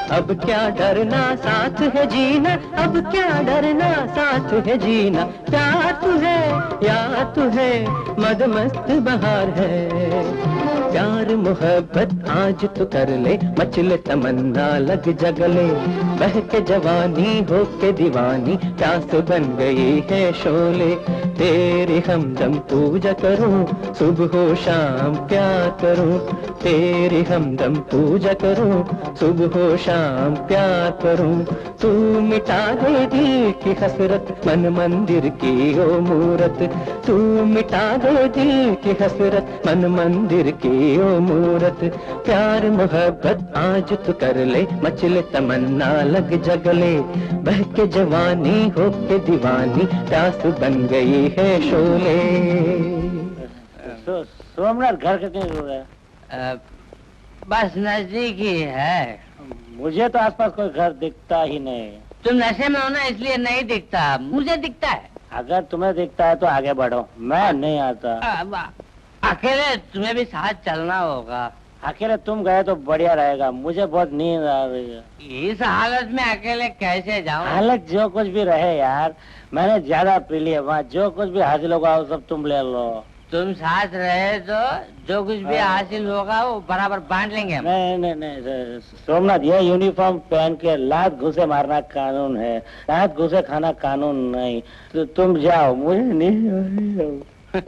Speaker 11: अब क्या डरना साथ है जीना, अब क्या डरना साथ है जीना। प्यार तू है या तू है, मदमस्त बहार है। प्यार मोहब्बत आज तो कर ले, मचले तमन्ना लग जगले। बह के जवानी हो के दीवानी, प्यास बन गई है शोले। तेरी हमदम पूजा करूं, सुबह हो शाम प्यार करूं। तेरी हमदम पूजा करूं, सुबह हो शाम प्यार करूं। तू मिटा दे दिल की हसरत, मन मंदिर की ओ मूरत। तू मिटा दे दिल की हसरत, मन मंदिर की ओ मूरत। प्यार मोहब्बत आज तो कर ले, मचले तमन्ना लग जगले। बह के जवानी हो के दीवानी, प्यास बन गई है शोले।
Speaker 12: सोमनाथ घर कितने दूर है?
Speaker 1: बस नजदीक ही है।
Speaker 12: मुझे तो आसपास कोई घर दिखता ही नहीं।
Speaker 1: तुम नशे में हो ना, इसलिए नहीं दिखता, मुझे दिखता है।
Speaker 12: अगर तुम्हें दिखता है तो आगे बढ़ो, मैं नहीं आता।
Speaker 1: अकेले तुम्हें भी साथ चलना होगा।
Speaker 12: अकेले तुम गए तो बढ़िया रहेगा, मुझे बहुत नींद आ रही है।
Speaker 1: इस हालत में अकेले कैसे जाऊं?
Speaker 12: हालत जो कुछ भी रहे यार, मैंने ज्यादा पी लिया, वहाँ जो कुछ भी हासिल होगा वो सब तुम ले लो।
Speaker 1: तुम साथ रहे तो जो कुछ भी हासिल होगा वो बराबर बांट लेंगे हम।
Speaker 12: नहीं, सोमनाथ, ये यूनिफॉर्म पहन के लात घुसे मारना कानून है, लात घुसे खाना कानून नहीं। तो तुम जाओ, मुझे नहीं।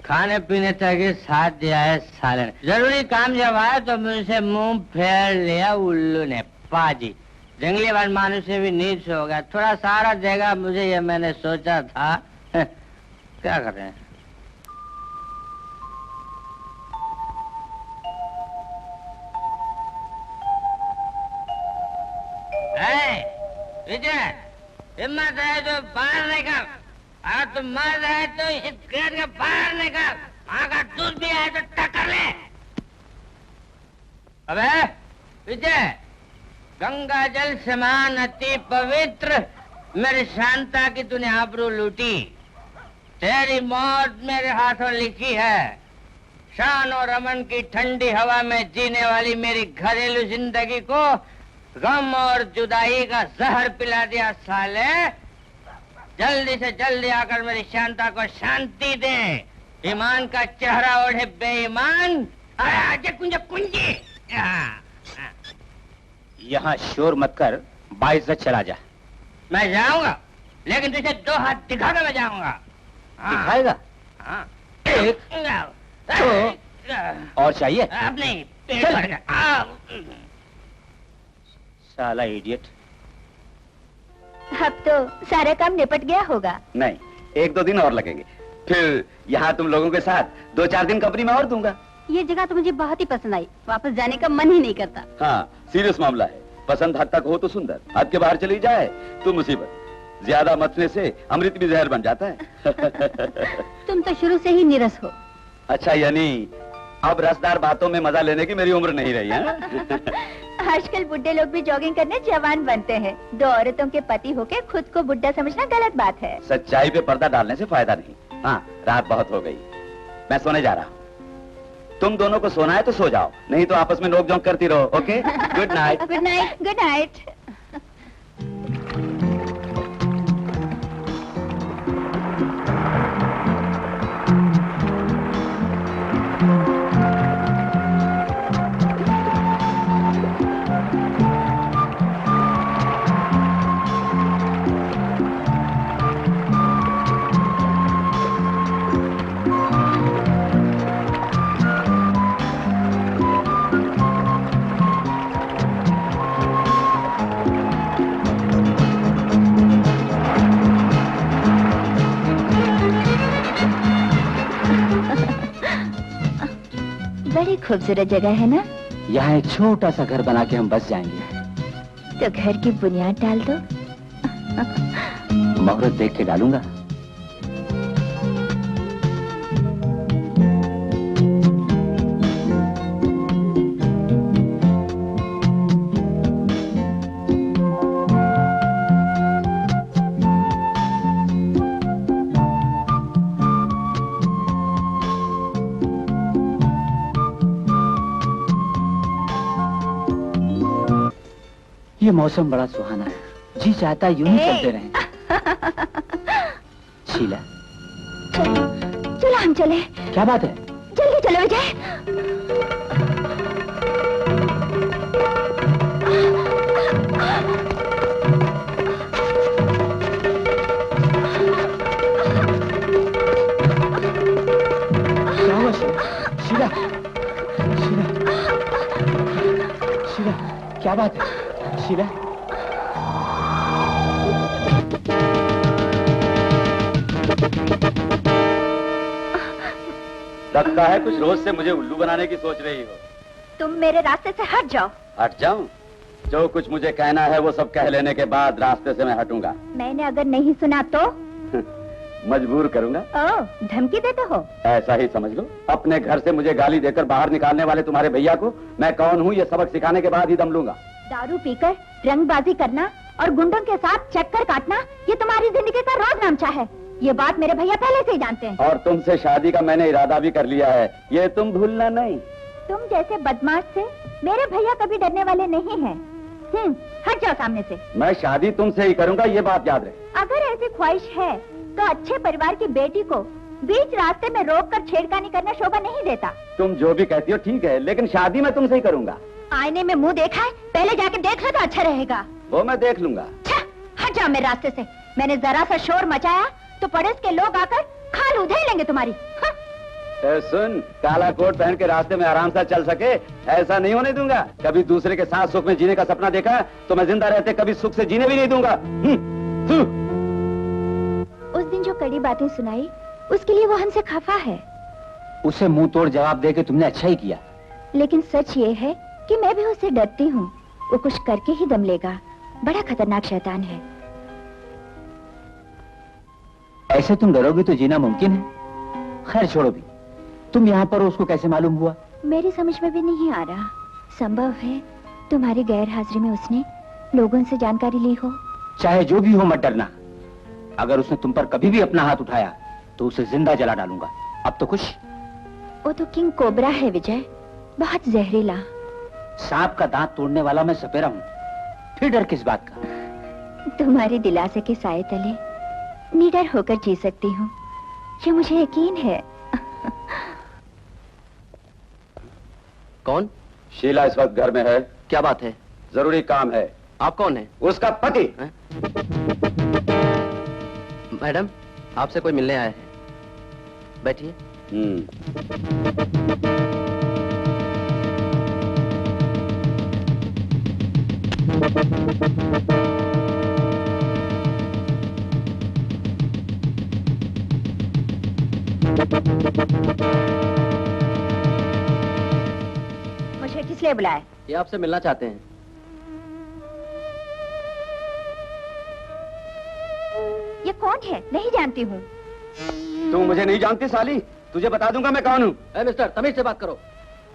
Speaker 1: खाने पीने तक ही साथ दिया है साले ने। जरूरी काम जब आया तो मुझसे मुंह फेर लिया उल्लू ने। पाजी जंगली वन मानुष से भी नीच हो गया। थोड़ा सहारा देगा मुझे, ये मैंने सोचा था। क्या कर रहे हैं? हिम्मत है तो बाहर निकल, अगर तुम मर रहे तो इस गेट के बाहर निकल। अगर दूध भी आए तो टक्कर ले। अबे विजय, गंगा जल समान अति पवित्र मेरी शांता की तूने आबरू लूटी। तेरी मौत मेरे हाथों लिखी है। शान और अमन की ठंडी हवा में जीने वाली मेरी घरेलू जिंदगी को गम और जुदाई का जहर पिला दिया साले। जल्दी से जल्दी आकर मेरी शांता को शांति दे। ईमान का चेहरा ओढ़े बेईमान। आजा कुंज कुंजी।
Speaker 3: यहाँ शोर मत कर, बाइज्जत चला जा।
Speaker 1: मैं जाऊंगा, लेकिन तुझे 2 हाथ दिखाकर मैं जाऊंगा।
Speaker 3: दिखाएगा?
Speaker 1: हाँ।
Speaker 3: एक, तो और चाहिए?
Speaker 1: अब नहीं, पेट भर गया।
Speaker 3: साला इडियट।
Speaker 4: अब तो सारा काम निपट गया होगा।
Speaker 6: नहीं, 1-2 दिन और लगेंगे। फिर यहाँ तुम लोगों के साथ 2-4 दिन कंपनी में और दूंगा।
Speaker 10: ये जगह तो मुझे बहुत ही पसंद आई, वापस जाने का मन ही नहीं करता।
Speaker 6: हाँ, सीरियस मामला है। पसंद हद तक हो तो सुंदर, हद के बाहर चली जाए तो मुसीबत। ज्यादा मथने से अमृत भी जहर बन जाता है।
Speaker 10: तुम तो शुरू से ही नीरस हो।
Speaker 6: अच्छा, यानी अब रसदार बातों में मजा लेने की मेरी उम्र नहीं रही है।
Speaker 4: आजकल बुड्ढे लोग भी जॉगिंग करने जवान बनते हैं। 2 औरतों के पति होके खुद को बुड्ढा समझना गलत बात है।
Speaker 6: सच्चाई पे पर्दा डालने से फायदा नहीं। हाँ, रात बहुत हो गई, मैं सोने जा रहा हूँ। तुम दोनों को सोना है तो सो जाओ, नहीं तो आपस में नोक झोंक करती रहो। Okay, good night.
Speaker 4: Good night. Good night. बड़ी खूबसूरत जगह है ना?
Speaker 5: यहाँ एक छोटा सा घर बना के हम बस जाएंगे।
Speaker 4: तो घर की बुनियाद डाल दो।
Speaker 5: मुहूर्त देख के डालूंगा। ये मौसम बड़ा सुहाना है, जी चाहता यूं ही चलते रहें। शीला,
Speaker 4: चलो हम चले।
Speaker 5: क्या बात है?
Speaker 4: जल्दी चलो विजय।
Speaker 5: क्या हुआ शीला? शीला, शीला, क्या बात है? शीला,
Speaker 6: लगता है कुछ रोज से मुझे उल्लू बनाने की सोच रही हो।
Speaker 4: तुम मेरे रास्ते से हट जाओ।
Speaker 6: हट जाऊं? जो कुछ मुझे कहना है वो सब कह लेने के बाद रास्ते से मैं हटूंगा।
Speaker 4: मैंने अगर नहीं सुना तो?
Speaker 6: मजबूर करूंगा।
Speaker 4: ओह, धमकी देते हो?
Speaker 6: ऐसा ही समझ लो। अपने घर से मुझे गाली देकर बाहर निकालने वाले तुम्हारे भैया को मैं कौन हूँ ये सबक सिखाने के बाद ही दम लूंगा।
Speaker 4: दारू पीकर रंगबाजी करना और गुंडों के साथ चक्कर काटना ये तुम्हारी जिंदगी का रोज नामचा है। ये बात मेरे भैया पहले से ही जानते हैं।
Speaker 6: और तुमसे शादी का मैंने इरादा भी कर लिया है, ये तुम भूलना नहीं।
Speaker 4: तुम जैसे बदमाश से मेरे भैया कभी डरने वाले नहीं हैं। हट जाओ सामने से।
Speaker 6: मैं शादी तुमसे ही करूंगा, ये बात याद रहे।
Speaker 4: अगर ऐसी ख्वाहिश है तो अच्छे परिवार की बेटी को बीच रास्ते में रोककर छेड़खानी करना शोभा नहीं देता।
Speaker 6: तुम जो भी कहती हो ठीक है, लेकिन शादी मैं तुमसे ही करूंगा।
Speaker 4: आईने में मुंह देखा है, पहले जाके देख लो तो अच्छा रहेगा।
Speaker 6: वो मैं देख लूंगा।
Speaker 4: हट जाओ मेरे रास्ते से। मैंने जरा सा शोर मचाया तो पड़ोस के लोग आकर खाल उधेड़ लेंगे तुम्हारी।
Speaker 6: सुन, काला कोट पहन के रास्ते में आराम से चल सके ऐसा नहीं होने दूंगा। कभी दूसरे के साथ सुख में जीने का सपना देखा तो मैं जिंदा रहते कभी सुख से जीने भी नहीं दूंगा।
Speaker 4: उस दिन जो कड़ी बातें सुनाई उसके लिए वो हमसे खफा है।
Speaker 5: उसे मुंह तोड़ जवाब देके तुमने अच्छा ही किया।
Speaker 4: लेकिन सच ये है कि मैं भी उससे डरती हूँ। वो कुछ करके ही दम लेगा। बड़ा खतरनाक शैतान है।
Speaker 5: ऐसे तुम डरोगे तो जीना मुमकिन है। खैर छोड़ो भी, तुम यहाँ पर हो उसको कैसे मालूम हुआ?
Speaker 4: मेरी समझ में भी नहीं आ रहा। संभव है तुम्हारी गैर हाजिरी में उसने लोगों से जानकारी ली हो।
Speaker 5: चाहे जो भी हो मत डरना। अगर उसने तुम पर कभी भी अपना हाथ उठाया तो उसे जिंदा जला डालूंगा। अब तो खुश?
Speaker 4: वो तो किंग कोबरा है विजय, बहुत जहरीला।
Speaker 5: सांप का दांत तोड़ने वाला मैं सपेरा हूँ, फिर डर किस बात का?
Speaker 4: तुम्हारी दिलासे के साए तले निडर होकर जी सकती हूँ, ये मुझे यकीन है।
Speaker 8: कौन?
Speaker 6: शीला इस वक्त घर में है।
Speaker 8: क्या बात है?
Speaker 6: जरूरी काम है।
Speaker 8: आप कौन है?
Speaker 6: उसका पति।
Speaker 8: मैडम, आपसे कोई मिलने आया है। बैठिए।
Speaker 4: मुझे किस लिए बुलाया?
Speaker 8: ये आपसे मिलना चाहते हैं।
Speaker 4: ये कौन है? नहीं जानती हूँ।
Speaker 6: तू मुझे नहीं जानती साली? तुझे बता दूंगा मैं कौन हूँ।
Speaker 8: मिस्टर, तमीज से बात करो।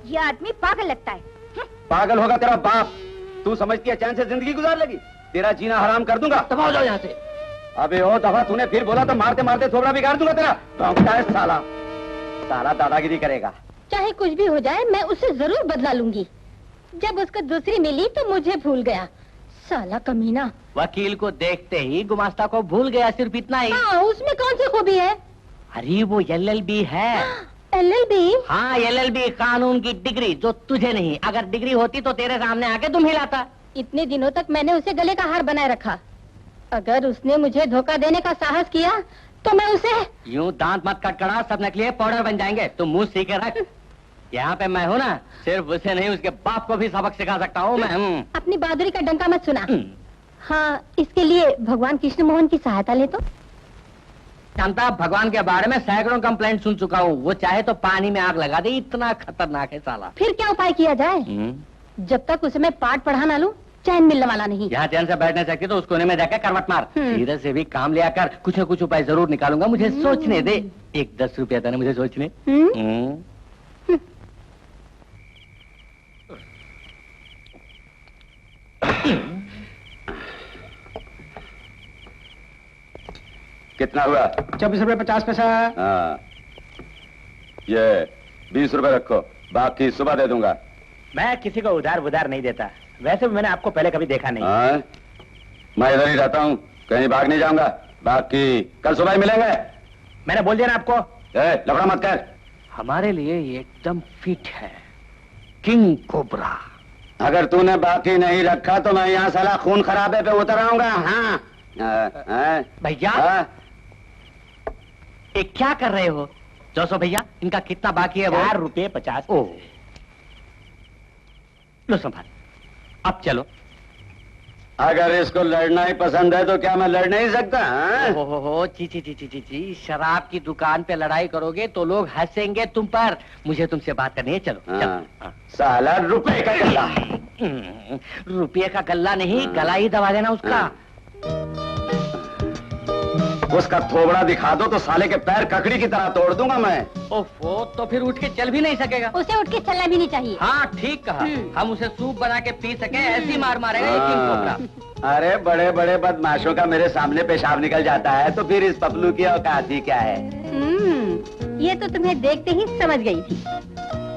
Speaker 4: ये आदमी पागल लगता है।
Speaker 6: पागल होगा तेरा बाप। तू समझती है चैन से जिंदगी गुजार लेगी? तेरा जीना हराम कर दूंगा।
Speaker 8: दफा हो जाओ यहाँ से।
Speaker 6: अबे ओ दफा, तूने फिर बोला तो मारते मारते थोबड़ा बिगाड़ दूंगा तेरा। भौंकता है साला। साला दादागिरी करेगा।
Speaker 10: चाहे कुछ भी हो जाए मैं उसे जरूर बदला लूंगी। जब उसको दूसरी मिली तो मुझे भूल गया। साला कमीना।
Speaker 2: वकील को देखते ही गुमास्ता को भूल गया, सिर्फ इतना ही।
Speaker 10: हाँ, उसमें कौन सी खूबी है?
Speaker 2: अरे वो LLB है।
Speaker 10: LLB?
Speaker 2: हाँ, LLB कानून की डिग्री, जो तुझे नहीं। अगर डिग्री होती तो तेरे सामने आके तुम हिलाता।
Speaker 10: इतने दिनों तक मैंने उसे गले का हार बनाए रखा। अगर उसने मुझे धोखा देने का साहस किया तो मैं उसे...
Speaker 2: यूं दांत मत कटकड़ा, सब नकली पाउडर बन जाएंगे। तुम मुंह सीखे रख। यहाँ पे मैं हूँ ना, सिर्फ उसे नहीं उसके बाप को भी सबक सिखा सकता हूँ मैं।
Speaker 10: अपनी बहादुरी का डंका मत सुना। हाँ, इसके लिए भगवान कृष्ण मोहन की सहायता ले तो।
Speaker 2: शांता, भगवान के बारे में सैकड़ों कंप्लेंट सुन चुका हूँ। वो चाहे तो पानी में आग लगा दे, इतना खतरनाक है साला।
Speaker 10: फिर क्या उपाय किया जाए? जब तक उसे मैं पाठ पढ़ा ना लूं, चैन मिलने वाला नहीं।
Speaker 2: यहाँ चैन से बैठ नहीं सकती तो उस कोने में जाकर करवट मार। धीरे से भी काम लिया कर, कुछ न कुछ उपाय जरूर निकालूंगा। मुझे सोचने दे। एक 10 रुपया देना मुझे सोचने।
Speaker 6: कितना हुआ?
Speaker 12: 24 रुपए 50 पैसा।
Speaker 6: हाँ, ये 20 रुपए रखो, बाकी सुबह दे दूंगा।
Speaker 12: मैं किसी को उधार बुधार नहीं देता। वैसे भी मैंने आपको पहले कभी देखा नहीं।
Speaker 6: हाँ? मैं इधर ही रहता हूँ, कहीं भाग नहीं जाऊंगा। बाकी कल सुबह ही मिलेंगे।
Speaker 12: मैंने बोल दिया ना आपको।
Speaker 6: लफड़ा मत कर।
Speaker 2: हमारे लिए ये एकदम फिट है, किंग कोबरा।
Speaker 6: अगर तूने बाकी नहीं रखा तो मैं यहाँ साला खून खराबे पे उतर आऊंगा। हाँ
Speaker 2: भैया, ये क्या कर रहे हो? 200 भैया, इनका कितना बाकी है?
Speaker 12: 4 रुपए 50।
Speaker 2: ओ, लो संभाल, अब चलो।
Speaker 6: अगर इसको लड़ना ही पसंद है तो क्या मैं लड़ नहीं सकता?
Speaker 2: हो ची ची ची ची ची ची, शराब की दुकान पे लड़ाई करोगे तो लोग हंसेंगे तुम पर। मुझे तुमसे बात करनी है, चलो। चलो।
Speaker 6: साला रुपए का गल्ला।
Speaker 2: रुपये का गल्ला नहीं, गला ही दबा देना उसका।
Speaker 6: उसका थोबड़ा दिखा दो तो साले के पैर ककड़ी की तरह तोड़ दूंगा मैं।
Speaker 2: ओफो, तो फिर उठ के चल भी नहीं सकेगा।
Speaker 10: उसे उठ के चलना भी नहीं चाहिए।
Speaker 2: हाँ ठीक कहा। हम उसे सूप बना के पी सके, ऐसी मार मारेगा ये किंग कोबरा।
Speaker 6: अरे बड़े बड़े बदमाशों का मेरे सामने पेशाब निकल जाता है तो फिर इस पपलू की औकात ही क्या है?
Speaker 10: ये तो तुम्हें देखते ही समझ गई थी।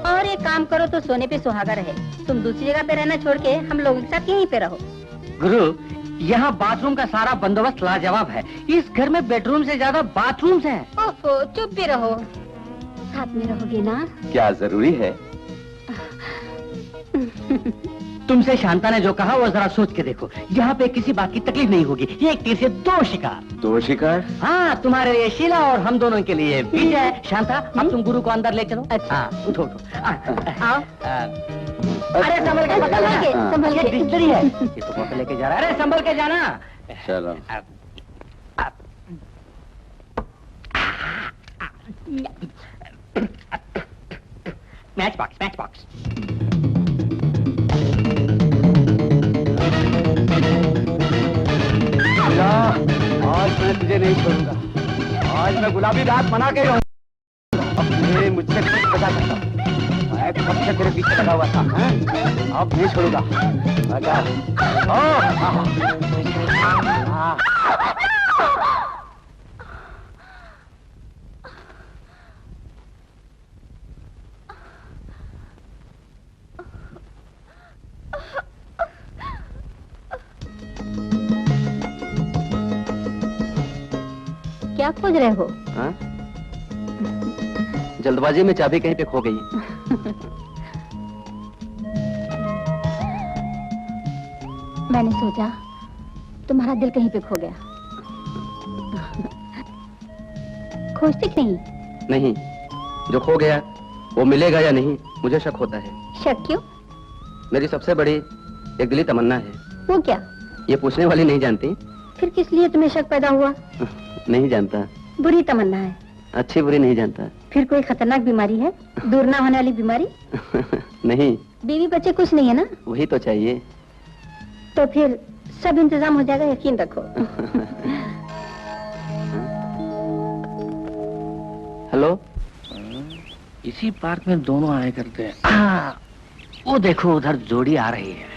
Speaker 10: और एक काम करो तो सोने पे सुहागा रहे। तुम दूसरी जगह पे रहना छोड़ के हम लोगों के साथ यहीं पे रहो।
Speaker 2: गुरु, यहाँ बाथरूम का सारा बंदोबस्त लाजवाब है। इस घर में बेडरूम से ज्यादा बाथरूम्स हैं।
Speaker 10: ओहो, चुप भी रहो। साथ में रहोगे ना?
Speaker 6: क्या जरूरी है?
Speaker 2: तुमसे शांता ने जो कहा वो जरा सोच के देखो। यहाँ पे किसी बात की तकलीफ नहीं होगी। एक तीर से 2 शिकार।
Speaker 6: 2 शिकार?
Speaker 2: हाँ, तुम्हारे लिए शीला और हम दोनों के लिए विजय। शांता, अब तुम गुरु को अंदर ले चलो। अच्छा, उठो उठो। आओ। अरे संभल के, संभल के, बिस्तरी है। ये तो बोतल लेके जा रहा है। अरे संभल के जाना।
Speaker 6: चलो।
Speaker 2: Match box, match box.
Speaker 6: आज मैं तुझे नहीं छोड़ूंगा। आज मैं गुलाबी रात मना के रहूंगा। अब तुझे मुझसे कुछ बचा सकता। मैं कब से तेरे पीछे लगा हुआ था। अब नहीं छोड़ूंगा।
Speaker 10: क्या खोज रहे हो?
Speaker 8: हाँ? जल्दबाजी में चाबी कहीं पे खो गई।
Speaker 10: मैंने सोचा तुम्हारा दिल कहीं पे खो गया। खोजते नहीं?
Speaker 8: नहीं, जो खो गया वो मिलेगा या नहीं मुझे शक होता है।
Speaker 10: शक क्यों?
Speaker 8: मेरी सबसे बड़ी एक दिली तमन्ना है।
Speaker 10: वो क्या?
Speaker 8: ये पूछने वाली नहीं जानती।
Speaker 10: फिर किस लिए तुम्हें शक पैदा हुआ?
Speaker 8: नहीं जानता।
Speaker 10: बुरी तमन्ना है।
Speaker 8: अच्छी बुरी नहीं जानता।
Speaker 10: फिर कोई खतरनाक बीमारी है? दूर ना होने वाली बीमारी?
Speaker 8: नहीं।
Speaker 10: बीवी बच्चे कुछ नहीं है ना?
Speaker 8: वही तो चाहिए।
Speaker 10: तो फिर सब इंतजाम हो जाएगा, यकीन रखो।
Speaker 8: हेलो।
Speaker 2: इसी पार्क में दोनों आए करते हैं। वो देखो उधर जोड़ी आ रही है।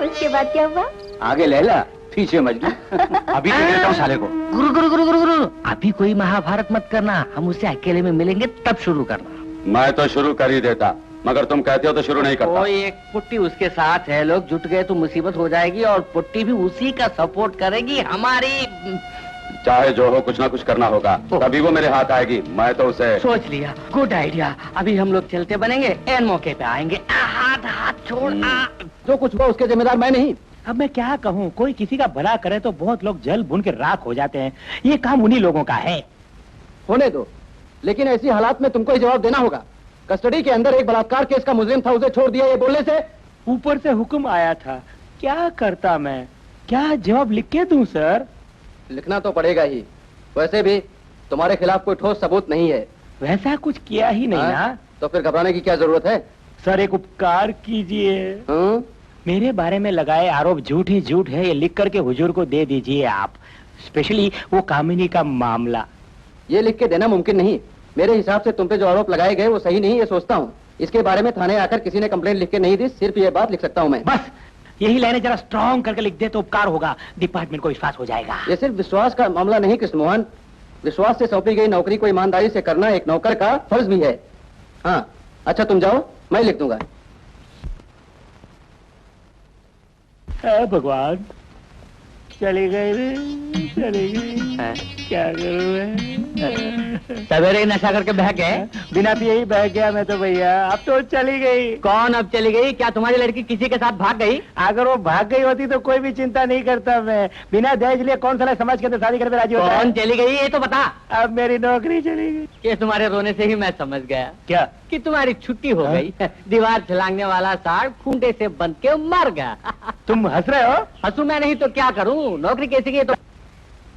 Speaker 10: उसके बाद क्या हुआ?
Speaker 6: आगे लैला, पीछे मजनू। अभी देता हूँ साले को।
Speaker 2: गुरु गुरु गुरु गुरु गुरु, अभी कोई महाभारत मत करना। हम उससे अकेले में मिलेंगे तब शुरू करना।
Speaker 6: मैं तो शुरू कर ही देता, मगर तुम कहते हो तो शुरू नहीं करता।
Speaker 2: कोई एक पुट्टी उसके साथ है, लोग जुट गए तो मुसीबत हो जाएगी और पुट्टी भी उसी का सपोर्ट करेगी हमारी।
Speaker 6: चाहे जो हो, कुछ ना कुछ करना होगा, तभी वो मेरे हाथ आएगी। मैं तो उसे
Speaker 2: सोच लिया, गुड आइडिया। अभी हम लोग चलते बनेंगे, एन मौके पे आएंगे। हाथ हाथ छोड़।
Speaker 8: जो कुछ हुआ उसके जिम्मेदार मैं नहीं।
Speaker 12: अब मैं क्या कहूँ, कोई किसी का भला करे तो बहुत लोग जल भुन के राख हो जाते हैं। ये काम उन्हीं लोगों का है।
Speaker 8: होने दो, लेकिन ऐसी हालात में तुमको ही जवाब देना होगा। कस्टडी के अंदर एक बलात्कार केस का मुजरिम था, उसे छोड़ दिया ये बोलने से?
Speaker 12: ऊपर से हुक्म आया था, क्या करता मैं? क्या जवाब लिख के दूं सर?
Speaker 8: लिखना तो पड़ेगा ही। वैसे भी तुम्हारे खिलाफ कोई ठोस सबूत नहीं है।
Speaker 12: वैसा कुछ किया ही नहीं ना।
Speaker 8: तो फिर घबराने की क्या जरूरत है?
Speaker 12: सर एक उपकार कीजिए, मेरे बारे में लगाए आरोप झूठ ही झूठ है, ये लिख करके हुजूर को दे दीजिए आप। स्पेशली वो कामिनी का मामला।
Speaker 8: ये लिख के देना मुमकिन नहीं। मेरे हिसाब से तुम पे जो आरोप लगाए गए वो सही नहीं, ये सोचता हूँ। इसके बारे में थाने आकर किसी ने कंप्लेंट लिख के नहीं दी, सिर्फ ये बात लिख सकता हूँ मैं।
Speaker 12: बस यही लाइनें जरा स्ट्रॉन्ग करके लिख दे तो उपकार होगा, डिपार्टमेंट को विश्वास हो जाएगा।
Speaker 8: ये सिर्फ विश्वास का मामला नहीं कृष्ण मोहन, विश्वास से सौंपी गई नौकरी को ईमानदारी से करना एक नौकर का फर्ज भी है। हाँ अच्छा तुम जाओ, मैं लिख दूंगा।
Speaker 12: भगवान चली गई रे, चली गई। क्या करूं मैं?
Speaker 2: सवेरे ही नशा करके बह गए।
Speaker 12: बिना पिए ही बह गया मैं तो भैया। अब तो चली गई।
Speaker 2: कौन अब चली गई? क्या तुम्हारी लड़की किसी के साथ भाग गई?
Speaker 12: अगर वो भाग गई होती तो कोई भी चिंता नहीं करता मैं। बिना दहेज लिए कौन सा समाज के अंदर शादी करने राजी होता है?
Speaker 2: कौन चली गई ये तो बता।
Speaker 12: अब मेरी नौकरी चली गई।
Speaker 2: ये तुम्हारे रोने से ही मैं समझ गया।
Speaker 12: क्या?
Speaker 2: कि तुम्हारी छुट्टी हो गई। दीवार छलांगने वाला साग खूंटे से बंध के मर गया।
Speaker 12: तुम हंस रहे हो?
Speaker 2: हंसू मैं नहीं तो क्या करूं? नौकरी कैसी की? तो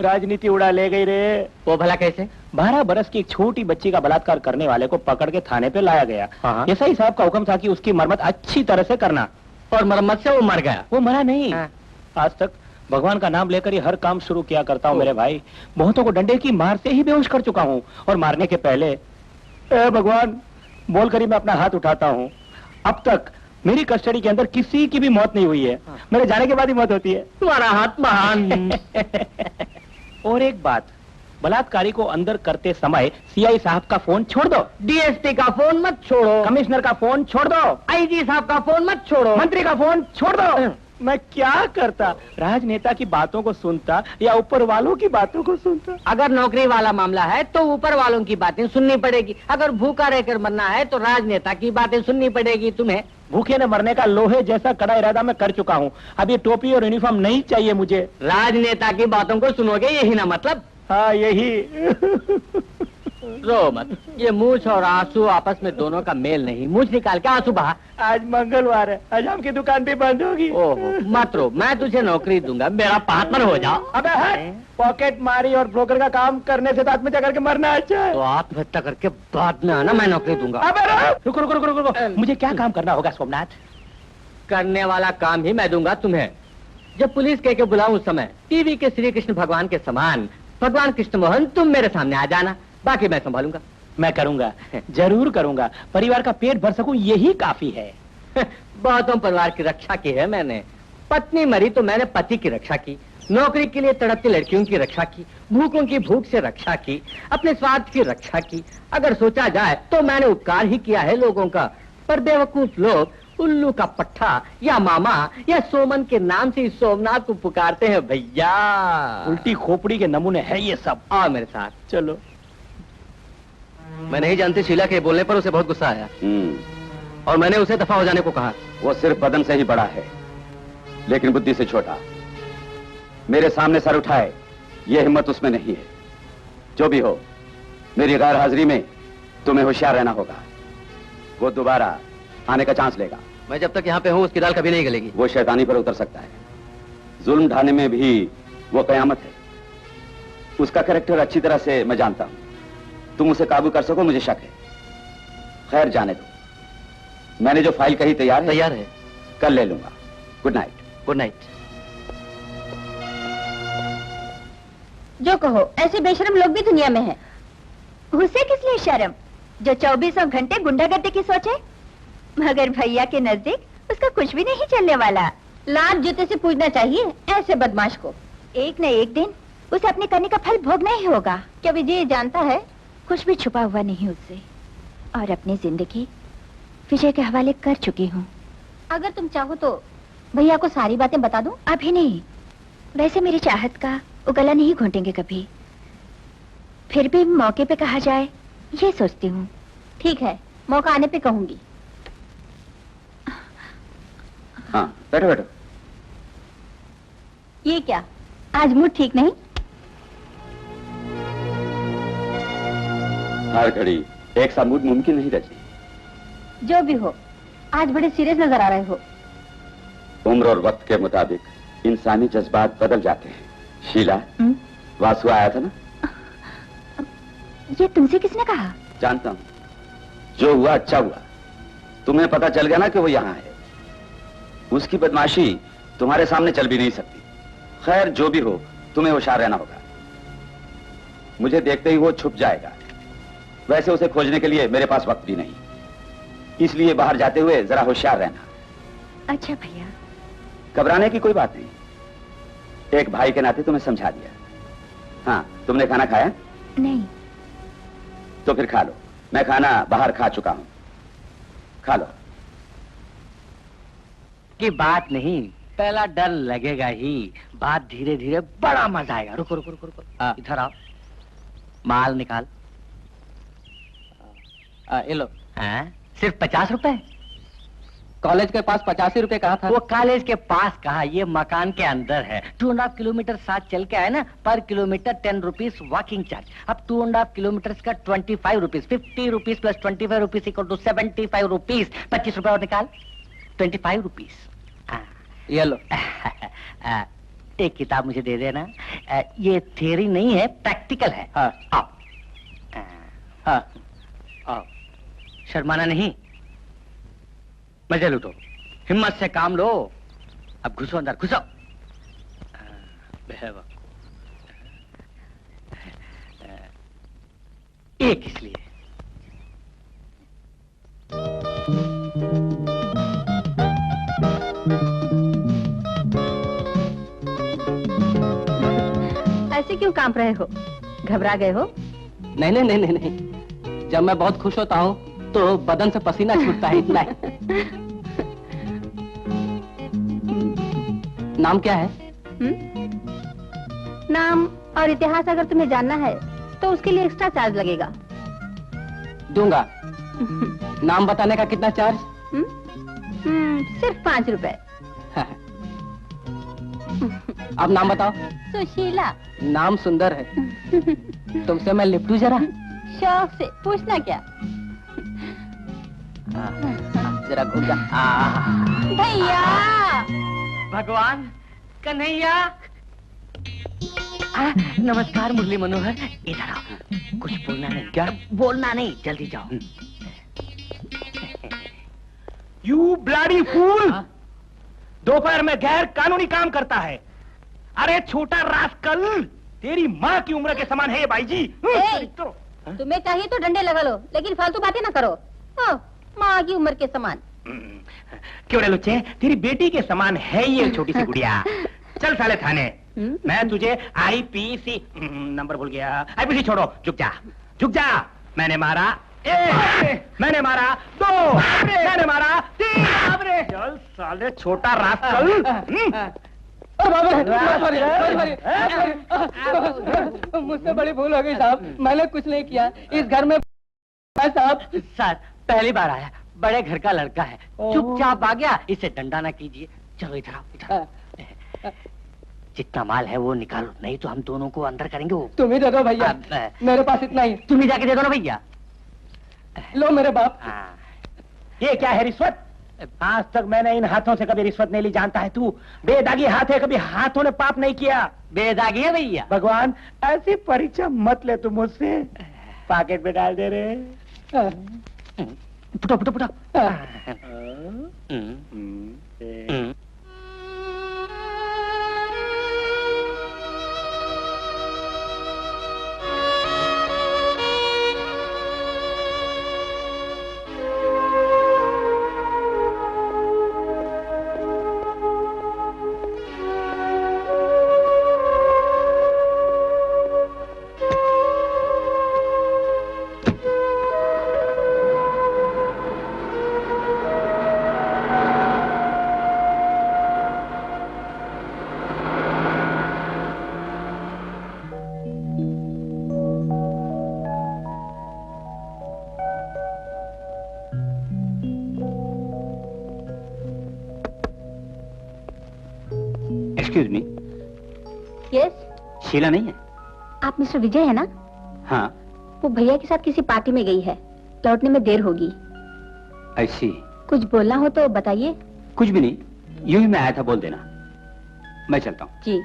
Speaker 12: राजनीति उड़ा ले गई रे।
Speaker 2: वो भला कैसे?
Speaker 12: 12 बरस की एक छोटी बच्ची का बलात्कार करने वाले को पकड़ के थाने पे लाया गया। एसआई साहब का हुक्म था कि उसकी मरम्मत अच्छी तरह से करना,
Speaker 2: और मरम्मत से वो मर गया।
Speaker 12: वो मरा नहीं। आज तक भगवान का नाम लेकर ही हर काम शुरू किया करता हूँ मेरे भाई। बहुतों को डंडे की मार से ही बेहोश कर चुका हूँ, और मारने के पहले ए भगवान बोलकर ही मैं अपना हाथ उठाता हूँ। अब तक मेरी कस्टडी के अंदर किसी की भी मौत नहीं हुई है। मेरे जाने के बाद ही मौत होती है।
Speaker 2: तुम्हारा हाथ महान।
Speaker 12: और एक बात, बलात्कारी को अंदर करते समय सीआई साहब का फोन छोड़ दो,
Speaker 2: डीएसपी का फोन मत छोड़ो,
Speaker 12: कमिश्नर का फोन छोड़ दो,
Speaker 2: आईजी साहब का फोन मत छोड़ो,
Speaker 12: मंत्री का फोन छोड़ दो। मैं क्या करता? राजनेता की बातों को सुनता या ऊपर वालों की बातों को सुनता?
Speaker 2: अगर नौकरी वाला मामला है तो ऊपर वालों की बातें सुननी पड़ेगी। अगर भूखा रहकर मरना है तो राजनेता की बातें सुननी पड़ेगी तुम्हें।
Speaker 12: भूखे ने मरने का लोहे जैसा कड़ा इरादा मैं कर चुका हूँ। अब ये टोपी और यूनिफॉर्म नहीं चाहिए मुझे।
Speaker 2: राजनेता की बातों को सुनोगे, यही ना मतलब?
Speaker 12: हाँ यही।
Speaker 2: रो मत, ये मूछ और आंसू आपस में दोनों का मेल नहीं। मूछ निकाल के आंसू बहा।
Speaker 12: आज मंगलवार है, आज हम की दुकान भी बंद होगी।
Speaker 2: ओहो मत रो, मैं तुझे नौकरी दूंगा, मेरा पार्टनर हो जाओ।
Speaker 12: अबे पॉकेट मारी और ब्रोकर का काम करने से आत्महत्या करके मरना अच्छा है।
Speaker 2: तो आत्महत्या करके बाद में आना, मैं नौकरी दूंगा।
Speaker 12: अबे रुको रुको रुको रुको, मुझे क्या काम करना होगा सोमनाथ?
Speaker 2: करने वाला काम ही मैं दूंगा तुम्हें। जब पुलिस कह के बुलाऊं उस समय टीवी के श्री कृष्ण भगवान के समान भगवान कृष्ण मोहन तुम मेरे सामने आ जाना, बाकी मैं संभालूंगा।
Speaker 12: मैं करूंगा, जरूर करूंगा। परिवार का पेट भर सकूं यही काफी है।
Speaker 2: बहुतों परिवार की रक्षा की है मैंने। पत्नी मरी तो मैंने पति की रक्षा की, नौकरी के लिए तड़पती लड़कियों की रक्षा की, भूखों की भूख से रक्षा की, अपने स्वार्थ की रक्षा की। अगर सोचा जाए तो मैंने उपकार ही किया है लोगों का। पर बेवकूफ लोग उल्लू का पट्टा या मामा या सोमन के नाम से सोमनाथ को पुकारते हैं भैया।
Speaker 12: उल्टी खोपड़ी के नमूने है ये सब।
Speaker 2: आओ मेरे साथ।
Speaker 12: चलो।
Speaker 8: मैं नहीं जानती शीला के बोलने पर उसे बहुत गुस्सा आया, और मैंने उसे दफा हो जाने को कहा।
Speaker 5: वो सिर्फ बदन से ही बड़ा है, लेकिन बुद्धि से छोटा। मेरे सामने सर उठाए ये हिम्मत उसमें नहीं है। जो भी हो, मेरी गैर हाजिरी में तुम्हें होशियार रहना होगा। वो दोबारा आने का चांस लेगा।
Speaker 8: मैं जब तक यहाँ पे हूँ उसकी दाल कभी नहीं गलेगी।
Speaker 5: वो शैतानी पर उतर सकता है, जुल्म ढाने में भी वो कयामत है। उसका कैरेक्टर अच्छी तरह से मैं जानता हूं। तुम उसे काबू कर सको मुझे शक है। खैर जाने दो, मैंने जो फाइल कही तैयार है, कल ले लूंगा। Good night.
Speaker 8: Good night.
Speaker 4: जो कहो, ऐसे बेशरम लोग भी दुनिया में हैं। उसे किस लिए शर्म, जो 24 घंटे गुंडागर्दी की सोचे? मगर भैया के नजदीक उसका कुछ भी नहीं चलने वाला।
Speaker 10: लात जूते से पूछना चाहिए ऐसे बदमाश को।
Speaker 4: एक न एक दिन उसे अपने करने का फल भोगना ही होगा।
Speaker 10: क्या विजय जानता है?
Speaker 4: कुछ भी छुपा हुआ नहीं उससे, और अपनी जिंदगी विजय के हवाले कर चुकी हूँ।
Speaker 10: अगर तुम चाहो तो भैया को सारी बातें बता दूं?
Speaker 4: अभी नहीं, वैसे मेरी चाहत का वो गला नहीं घोंटेंगे कभी। फिर भी मौके पे कहा जाए ये सोचती हूँ।
Speaker 10: ठीक है, मौका आने पे कहूंगी।
Speaker 5: हाँ बैठो बैठो।
Speaker 10: ये क्या, आज मूड ठीक नहीं?
Speaker 5: हर घड़ी एक सा मूड मुमकिन नहीं रजनी।
Speaker 10: जो भी हो, आज बड़े सीरियस नजर आ रहे हो।
Speaker 5: उम्र और वक्त के मुताबिक इंसानी जज्बात बदल जाते हैं। शीला, वासु आया था ना?
Speaker 4: ये तुमसे किसने कहा?
Speaker 5: जानता हूं, जो हुआ अच्छा हुआ। तुम्हें पता चल गया ना कि वो यहां है। उसकी बदमाशी तुम्हारे सामने चल भी नहीं सकती। खैर जो भी हो, तुम्हें होशियार रहना होगा। मुझे देखते ही वो छुप जाएगा। वैसे उसे खोजने के लिए मेरे पास वक्त भी नहीं, इसलिए बाहर जाते हुए जरा होशियार रहना।
Speaker 4: अच्छा भैया।
Speaker 5: घबराने की कोई बात नहीं, एक भाई के नाते तुम्हें समझा दिया। हाँ, तुमने खाना खाया?
Speaker 4: नहीं।
Speaker 5: तो फिर खा लो, मैं खाना बाहर खा चुका हूं। खा लो।
Speaker 1: की बात नहीं, पहला डर लगेगा ही, बात धीरे धीरे बड़ा मजा आएगा। रुको रुको रुको रुको, इधर आओ, माल निकाल।
Speaker 8: ये लो।
Speaker 1: हैं? सिर्फ 50 रुपए?
Speaker 8: कॉलेज के पास 85 रुपए कहा था।
Speaker 1: वो कॉलेज के पास कहा, ये मकान के अंदर है। 2.5 किलोमीटर साथ चल के आए ना, पर किलोमीटर 10 रुपीज वॉकिंग चार्ज। अब 2.5 किलोमीटर का 25 rupees, 50 rupees plus 25 rupees equal to 75 rupees. 25 रुपए और निकाल, 25 रुपीज।
Speaker 8: ये लो।
Speaker 1: एक किताब मुझे दे देना। ये थियरी नहीं है, प्रैक्टिकल है।
Speaker 8: हाँ।
Speaker 1: आओ।
Speaker 8: हाँ।
Speaker 1: आओ, शर्माना नहीं, मजे लूटो, हिम्मत से काम लो। अब घुसो अंदर, घुसो। एक इसलिए
Speaker 10: ऐसे क्यों कांप रहे हो? घबरा गए हो?
Speaker 8: नहीं नहीं नहीं नहीं नहीं, जब मैं बहुत खुश होता हूँ तो बदन से पसीना छूटता है, इतना ही। नाम क्या है?
Speaker 10: नाम और इतिहास अगर तुम्हें जानना है तो उसके लिए एक्स्ट्रा चार्ज लगेगा।
Speaker 8: दूंगा। नाम बताने का कितना चार्ज?
Speaker 10: सिर्फ 5 रुपए।
Speaker 8: अब नाम बताओ।
Speaker 10: सुशीला।
Speaker 8: नाम सुंदर है। तुमसे मैं लिपटू जरा?
Speaker 10: शौक से, पूछना क्या?
Speaker 8: जरा घूम जा।
Speaker 10: भैया।
Speaker 1: भगवान, कन्हैया। नमस्कार मुरली मनोहर, इधर आओ। कुछ बोलना नहीं। क्या बोलना नहीं, जल्दी जाओ।
Speaker 12: You bloody fool! दोपहर में गैर कानूनी काम करता है। अरे छोटा रास्कल, तेरी माँ की उम्र के समान है ये भाई जी।
Speaker 10: तुम्हें चाहिए तो डंडे लगा लो, लेकिन फालतू बातें ना करो। माँ की उम्र के समान।
Speaker 12: क्यों रे लुच्चे, तेरी बेटी के समान है ये छोटी सी गुड़िया। चल साले थाने। मैं तुझे आईपीसी नंबर भूल गया। आईपीसी छोड़ो, झुक जा, झुक जा। मैंने मारा 1, मैंने मारा 2, मैंने मारा 3। चल साले छोटा रास्कल।
Speaker 8: मुझसे बड़ी भूल हो गई साहब, मैंने कुछ नहीं किया। इस घर में साहब
Speaker 1: सर पहली बार आया, बड़े घर का लड़का है, चुपचाप आ गया। इसे डंडा ना कीजिए। चलो इधर आओ, इधर। जितना माल है वो निकालो, नहीं तो हम दोनों को अंदर करेंगे। वो
Speaker 8: तुम ही दे दो भैया, मेरे पास इतना ही।
Speaker 1: तुम ही जाके दे दो ना भैया।
Speaker 8: लो मेरे बाप।
Speaker 12: ये क्या है, रिश्वत? आज तक मैंने इन हाथों से कभी रिश्वत नहीं ली, जानता है तू? बेदागी हाथ है, कभी हाथों ने पाप नहीं किया।
Speaker 1: बेदागी है भैया।
Speaker 12: भगवान, ऐसी परीक्षा मत ले तू मुझसे। पॉकेट में डाल दे रे।
Speaker 1: पुटो पुटो पुटो।
Speaker 3: Excuse me.
Speaker 10: यस।
Speaker 3: शीला नहीं है?
Speaker 10: आप मिस्टर विजय है ना?
Speaker 3: हाँ।
Speaker 10: वो भैया के साथ किसी पार्टी में गई है, लौटने में देर होगी।
Speaker 3: ऐसी?
Speaker 10: कुछ बोलना हो तो बताइए।
Speaker 3: कुछ भी नहीं, यूं ही मैं आया था, बोल देना। मैं चलता हूँ।
Speaker 10: जी।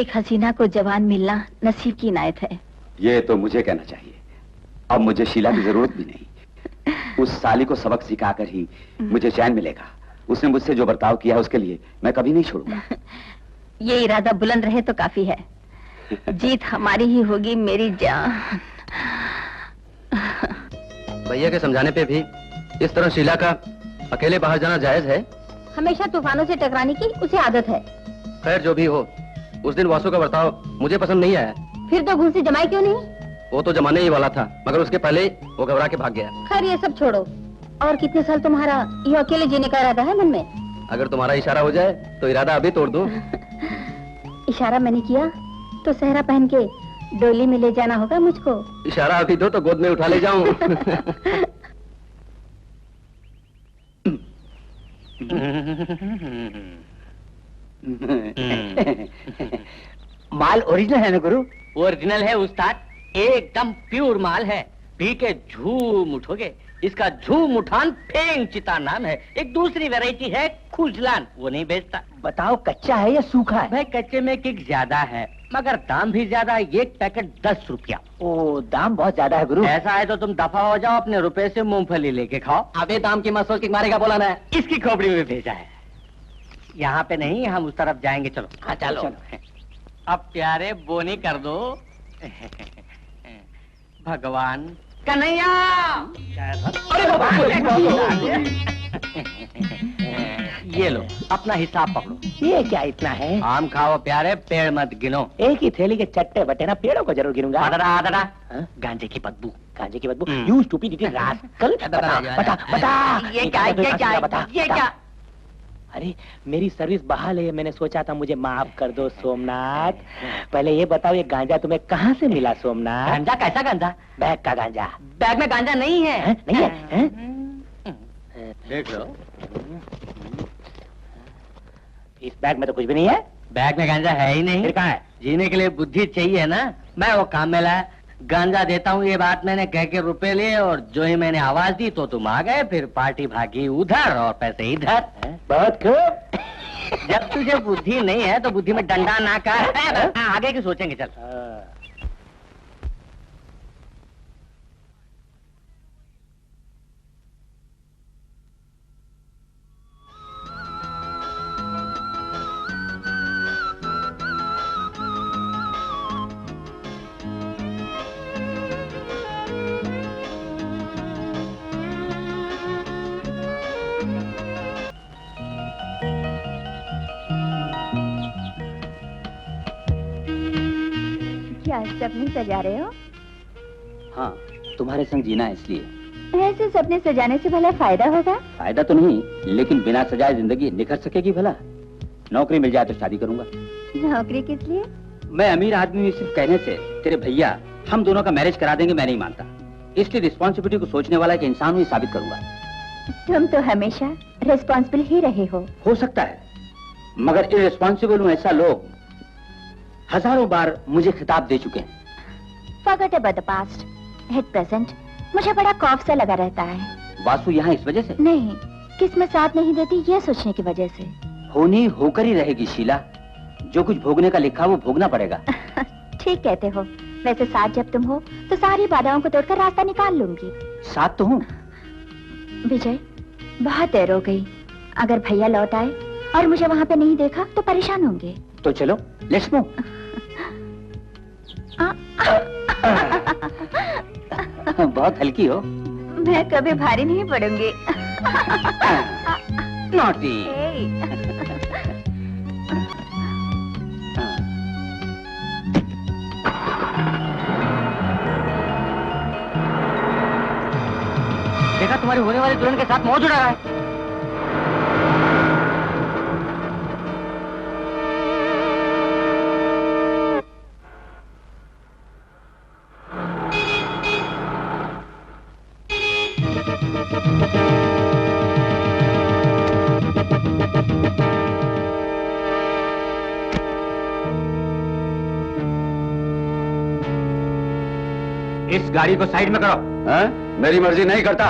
Speaker 4: एक हसीना को जवान मिलना नसीब की इनायत है।
Speaker 5: ये तो मुझे कहना चाहिए। अब मुझे शीला की जरूरत भी नहीं। उस साली को सबक सिखाकर ही मुझे चैन मिलेगा। उसने मुझसे जो बर्ताव किया है उसके लिए मैं कभी नहीं छोड़ूंगा।
Speaker 4: ये इरादा बुलंद रहे तो काफी है। जीत हमारी ही होगी मेरी जान।
Speaker 8: भैया के समझाने पे भी इस तरह शीला का अकेले बाहर जाना जायज है?
Speaker 10: हमेशा तूफानों से टकराने की उसे आदत है।
Speaker 8: खैर जो भी हो, उस दिन वासु का बर्ताव मुझे पसंद नहीं आया।
Speaker 10: फिर तो घूंसी जमाई क्यों नहीं?
Speaker 8: वो तो जमाने ही वाला था, मगर उसके पहले वो घबरा के भाग गया।
Speaker 10: खैर ये सब छोड़ो। और कितने साल तुम्हारा ये अकेले जीने का इरादा है मन में?
Speaker 8: अगर तुम्हारा इशारा हो जाए तो इरादा अभी तोड़ दूं।
Speaker 10: इशारा मैंने किया तो सहरा पहन के डोली में ले जाना होगा मुझको।
Speaker 8: इशारा अभी दो तो गोद में उठा ले जाऊं।
Speaker 1: माल ओरिजिनल है ना गुरु? ओरिजिनल है उस्ताद, एकदम प्योर माल है। पी के झूम उठोगे। इसका झूम उठान फेंग चिता नाम है। एक दूसरी वैरायटी है खुजलान, वो नहीं बेचता। बताओ कच्चा है या सूखा है? भाई कच्चे में किक ज्यादा है मगर दाम भी ज्यादा है। एक पैकेट 10 रुपया। ओ दाम बहुत ज्यादा है गुरु। ऐसा है तो तुम दफा हो जाओ, अपने रुपए से मूंगफली लेके खाओ।
Speaker 8: अबे दाम की मत सोच के मारेगा बोला ना।
Speaker 1: इसकी खोपड़ी में भेजा है। यहाँ पे नहीं, हम उस तरफ जाएंगे। चलो। हाँ चलो। अब प्यारे बोनी कर दो। भगवान कन्हैया। ये लो अपना हिसाब पकड़ो। ये क्या इतना है? आम खाओ प्यारे, पेड़ मत गिनो। एक ही थैली के चट्टे बटे ना, पेड़ों को जरूर गिनूंगा। आदरा गांजे की बदबू, गांजे की बदबू। You stupidity rascal. बता ये क्या? अरे मेरी सर्विस बहाल है, मैंने सोचा था मुझे माफ कर दो सोमनाथ। पहले ये बताओ ये गांजा तुम्हें कहाँ से मिला सोमनाथ? गांजा कैसा गांजा? बैग का गांजा। बैग में गांजा नहीं है। नहीं है? देख लो, इस बैग में तो कुछ भी नहीं है। बैग में गांजा है ही नहीं। फिर कहाँ है? जीने के लिए बुद्धि चाहिए ना। मैं वो काम में लाया, गांजा देता हूँ ये बात मैंने कह के रुपए लिए, और जो ही मैंने आवाज दी तो तुम आ गए। फिर पार्टी भागी उधर और पैसे इधर। बहुत खूब। जब तुझे बुद्धि नहीं है तो बुद्धि में डंडा ना कर। आगे की सोचेंगे। चल
Speaker 4: क्या सपने सजा रहे हो?
Speaker 5: हाँ, तुम्हारे संग जीना है इसलिए।
Speaker 4: ऐसे सपने सजाने से भला फायदा होगा?
Speaker 5: फायदा तो नहीं, लेकिन बिना सजाए जिंदगी निखर सकेगी भला? नौकरी मिल जाए तो शादी करूंगा।
Speaker 4: नौकरी किस लिए?
Speaker 5: मैं अमीर आदमी में सिर्फ कहने से तेरे भैया हम दोनों का मैरिज करा देंगे, मैं नहीं मानता। इसलिए रिस्पॉन्सिबिलिटी को सोचने वाला एक इंसान ही साबित करूंगा।
Speaker 4: तुम तो हमेशा रिस्पॉन्सिबल ही रहे हो
Speaker 5: सकता है, मगर इररिस्पॉन्सिबल हूँ ऐसा लोग हजारों बार मुझे खिताब दे चुके हैं।
Speaker 4: Forget about the past. At present, मुझे बड़ा खौफ सा लगा रहता है।
Speaker 5: वासु यहाँ इस वजह से?
Speaker 4: नहीं, किस्मत साथ नहीं देती ये सोचने की वजह से।
Speaker 5: होनी होकर ही रहेगी शीला। जो कुछ भोगने का लिखा वो भोगना पड़ेगा।
Speaker 4: ठीक कहते हो। वैसे साथ जब तुम हो तो सारी बाधाओं को तोड़कर रास्ता निकाल लूंगी।
Speaker 5: साथ तो हूँ।
Speaker 4: विजय, बहुत देर हो गई। अगर भैया लौट आए और मुझे वहाँ पे नहीं देखा तो परेशान होंगे।
Speaker 5: तो चलो, लेट्स मूव। बहुत हल्की हो।
Speaker 4: मैं कभी भारी नहीं पड़ूंगी।
Speaker 5: नॉटी।
Speaker 1: देखा तुम्हारी होने वाली दुल्हन के साथ मौज उड़ा रहा है।
Speaker 3: इस गाड़ी को साइड में करो।
Speaker 5: हाँ? मेरी मर्जी नहीं करता।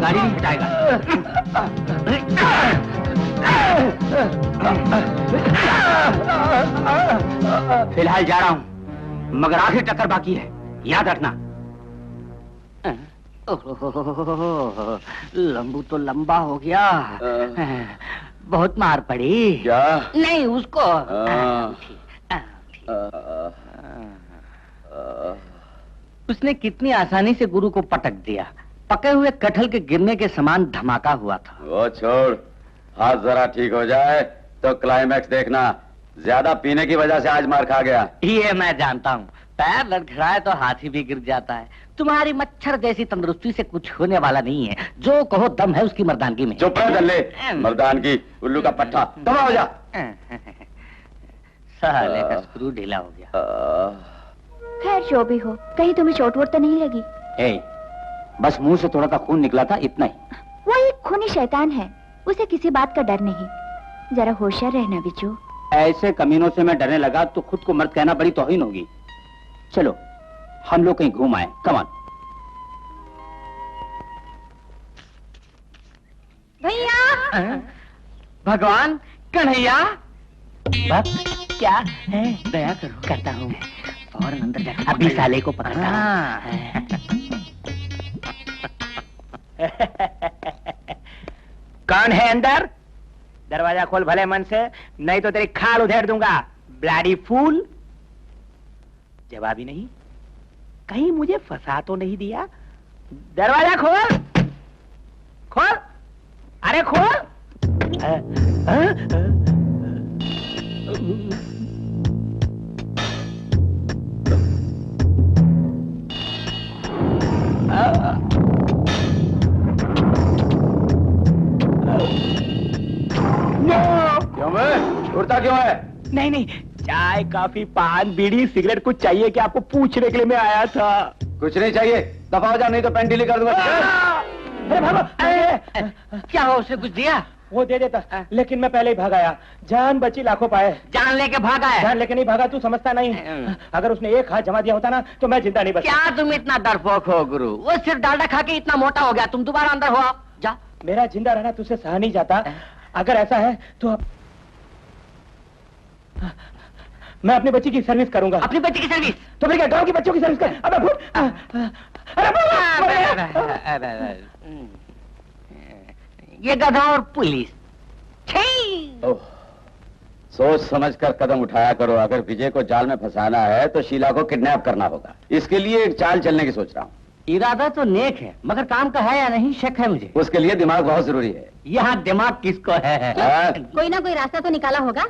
Speaker 1: गाड़ी नहीं हटाएगा।
Speaker 3: फिलहाल जा रहा हूं, मगर आखिर टक्कर बाकी है, याद रखना।
Speaker 1: लंबू तो लंबा हो गया, बहुत मार पड़ी।
Speaker 5: क्या?
Speaker 1: नहीं उसको। उसने कितनी आसानी से गुरु को पटक दिया। पके हुए कटहल के गिरने के समान धमाका हुआ था।
Speaker 5: वो छोड़, हाथ जरा ठीक हो जाए तो क्लाइमैक्स देखना। ज्यादा पीने की वजह से आज मार खा गया।
Speaker 1: ये मैं जानता हूँ, पैर लड़खड़ाए तो हाथी भी गिर जाता है। तुम्हारी मच्छर जैसी तंदुरुस्ती से कुछ होने वाला नहीं है। जो कहो दम है उसकी मर्दानगी में।
Speaker 5: चुप रह दल्ले, मर्दानगी उल्लू का पट्टा, दबा हो जा।
Speaker 1: साले का स्क्रू ढीला हो गया।
Speaker 4: खैर जो भी हो, कहीं तुम्हें चोट वोट तो नहीं लगी?
Speaker 3: बस मुंह से थोड़ा सा खून निकला था, इतना ही।
Speaker 4: वो एक खूनी शैतान है, उसे किसी बात का डर नहीं। जरा होशियार रहना बिच्छू।
Speaker 3: ऐसे कमीनों से मैं डरने लगा तो खुद को मर्द कहना बड़ी तौहीन होगी। चलो हम लोग कहीं घूम आए, कम ऑन।
Speaker 4: भैया!
Speaker 1: भगवान कन्हैया, क्या है? दया करो। करता हूँ, और अंदर जाकर अभी साले को पकड़ता हूँ।
Speaker 12: कौन है अंदर? दरवाजा खोल भले मन से, नहीं तो तेरी खाल उधेड़ दूंगा। Bloody fool. जवाब ही नहीं, कहीं मुझे फंसा तो नहीं दिया? दरवाजा खोल, खोल, अरे खोल।
Speaker 5: क्यों बे? उड़ता क्यों है?
Speaker 12: नहीं नहीं, चाय काफी पान बीड़ी सिगरेट कुछ चाहिए कि आपको पूछने के लिए मैं आया था।
Speaker 5: कुछ नहीं चाहिए, दफा हो जा, नहीं तो पैंट ढीली कर दूंगा।
Speaker 12: अरे भागो।
Speaker 1: क्या हो, उसने कुछ दिया?
Speaker 12: वो दे देता, लेकिन मैं पहले ही भाग आया। जान बची लाखों पाए।
Speaker 1: जान लेके भागा है?
Speaker 12: जान लेके नहीं भागा, तू समझता नहीं। अगर उसने एक हाथ जमा दिया होता ना तो मैं जिंदा नहीं बचा।
Speaker 1: क्या तुम इतना डरपोक हो गुरु? वो सिर्फ डालडा खा के इतना मोटा हो गया, तुम दोबारा अंदर हो। जा।
Speaker 12: मेरा जिंदा रहना तुझसे सहा नहीं जाता। अगर ऐसा है तो मैं अपनी बच्ची की सर्विस करूंगा।
Speaker 1: अपनी बच्ची की सर्विस?
Speaker 12: तो फिर क्या, गांव की बच्चों की सर्विस कर?
Speaker 1: ये गधा और पुलिस।
Speaker 5: सोच समझ कर कदम उठाया करो। अगर विजय को जाल में फंसाना है तो शीला को किडनैप करना होगा। इसके लिए एक चाल चलने की सोच रहा हूँ।
Speaker 1: इरादा तो नेक है, मगर काम का है या नहीं, शक है मुझे।
Speaker 5: उसके लिए दिमाग बहुत जरूरी है।
Speaker 1: यहाँ दिमाग किसको है?
Speaker 10: कोई ना कोई रास्ता तो निकाला होगा।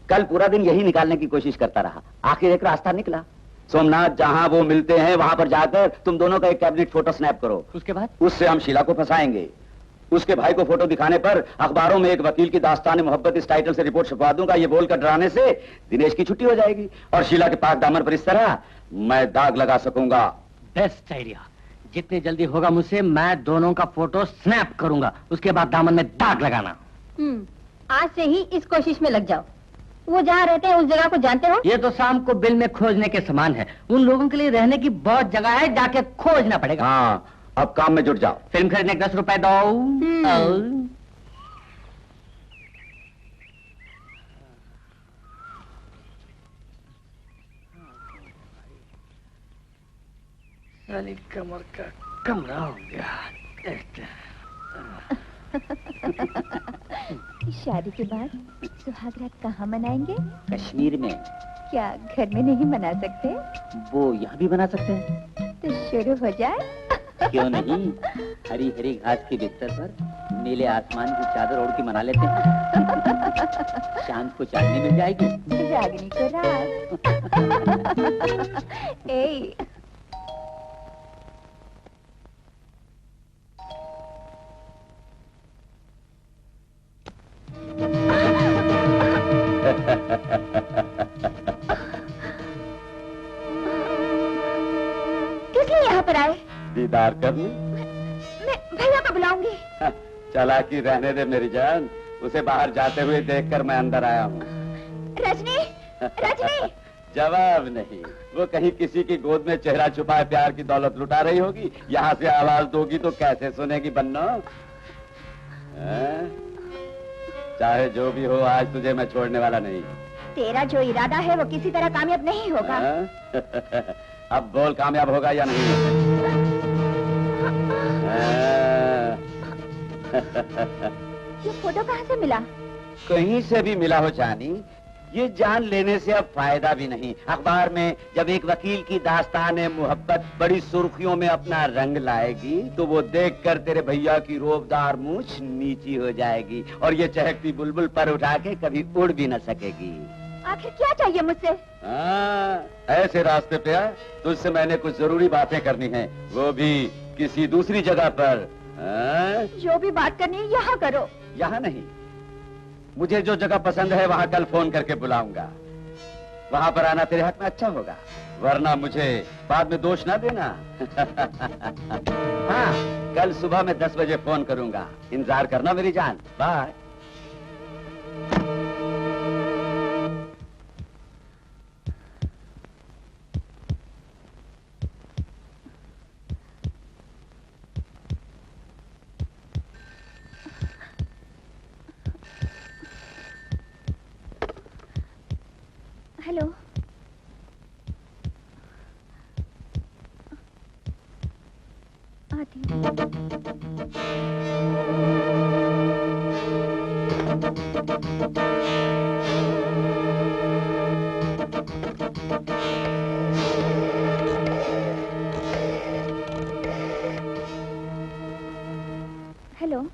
Speaker 3: कल पूरा दिन यही निकालने की कोशिश करता रहा, आखिर एक रास्ता निकला। सोमनाथ, जहां वो मिलते हैं वहां पर जाकर तुम दोनों का एक कैबिनेट फोटो स्नैप करो।
Speaker 1: उसके बाद?
Speaker 5: उससे हम शीला को फंसाएंगे। उसके भाई को फोटो दिखाने पर अखबारों में एक वकील की दास्तान मोहब्बत इस टाइटल से रिपोर्ट छपवा दूंगा। ये बोलकर डराने से दिनेश की छुट्टी हो जाएगी और शीला के पाक दामन पर इस तरह मैं दाग लगा सकूंगा।
Speaker 1: Best idea. जितनी जल्दी होगा मुझसे, मैं दोनों का फोटो स्नैप करूंगा। उसके बाद दामन में दाग लगाना।
Speaker 10: आज से ही इस कोशिश में लग जाओ। वो जहाँ रहते हैं उस जगह को जानते हो?
Speaker 1: ये तो शाम को बिल में खोजने के समान है। उन लोगों के लिए रहने की बहुत जगह है, जाके खोजना पड़ेगा।
Speaker 5: हाँ, अब काम में जुट जाओ।
Speaker 1: फिल्म खरीदने 10 रुपए दो। साली कमर का कमरा हो गया।
Speaker 4: शादी के बाद सुहाग रात कहाँ मनाएंगे?
Speaker 3: कश्मीर में।
Speaker 4: क्या घर में नहीं मना सकते?
Speaker 3: वो यहाँ भी बना सकते हैं।
Speaker 4: तो शुरू हो जाए?
Speaker 3: क्यों नहीं, हरी हरी घास के बिस्तर पर नीले आसमान की चादर ओढ़ के मना लेते हैं। चांद को चांदनी मिल जाएगी,
Speaker 4: रागिनी को रात। ए किस लिए यहाँ पर आए?
Speaker 5: दीदार कर ली।
Speaker 4: मैं भैया को बुलाऊंगी।
Speaker 5: चालाकी रहने दे मेरी जान, उसे बाहर जाते हुए देखकर मैं अंदर आया हूँ।
Speaker 4: रजनी, रजनी,
Speaker 5: जवाब नहीं। वो कहीं किसी की गोद में चेहरा छुपाए प्यार की दौलत लुटा रही होगी। यहाँ से आवाज दोगी तो कैसे सुनेगी बन्नो? चाहे जो भी हो, आज तुझे मैं छोड़ने वाला नहीं।
Speaker 4: तेरा जो इरादा है वो किसी तरह कामयाब नहीं होगा।
Speaker 5: अब बोल, कामयाब होगा या नहीं?
Speaker 4: ये फोटो कहाँ से मिला?
Speaker 5: कहीं से भी मिला हो जानी, ये जान लेने से अब फायदा भी नहीं। अखबार में जब एक वकील की दास्तान मोहब्बत बड़ी सुर्खियों में अपना रंग लाएगी तो वो देखकर तेरे भैया की रोबदार मूंछ नीची हो जाएगी और ये चहकती बुलबुल पर उठा के कभी उड़ भी न सकेगी।
Speaker 4: आखिर क्या चाहिए मुझसे?
Speaker 5: ऐसे रास्ते पे आ, तुझसे मैंने कुछ जरूरी बातें करनी है, वो भी किसी दूसरी जगह पर।
Speaker 4: जो भी बात करनी है यहाँ करो।
Speaker 5: यहाँ नहीं, मुझे जो जगह पसंद है वहाँ कल फोन करके बुलाऊंगा। वहाँ पर आना तेरे हक में अच्छा होगा, वरना मुझे बाद में दोष ना देना। हाँ, कल सुबह मैं 10 बजे फोन करूंगा, इंतजार करना मेरी जान। बाय।
Speaker 4: हेलो, आती हूँ। हेलो,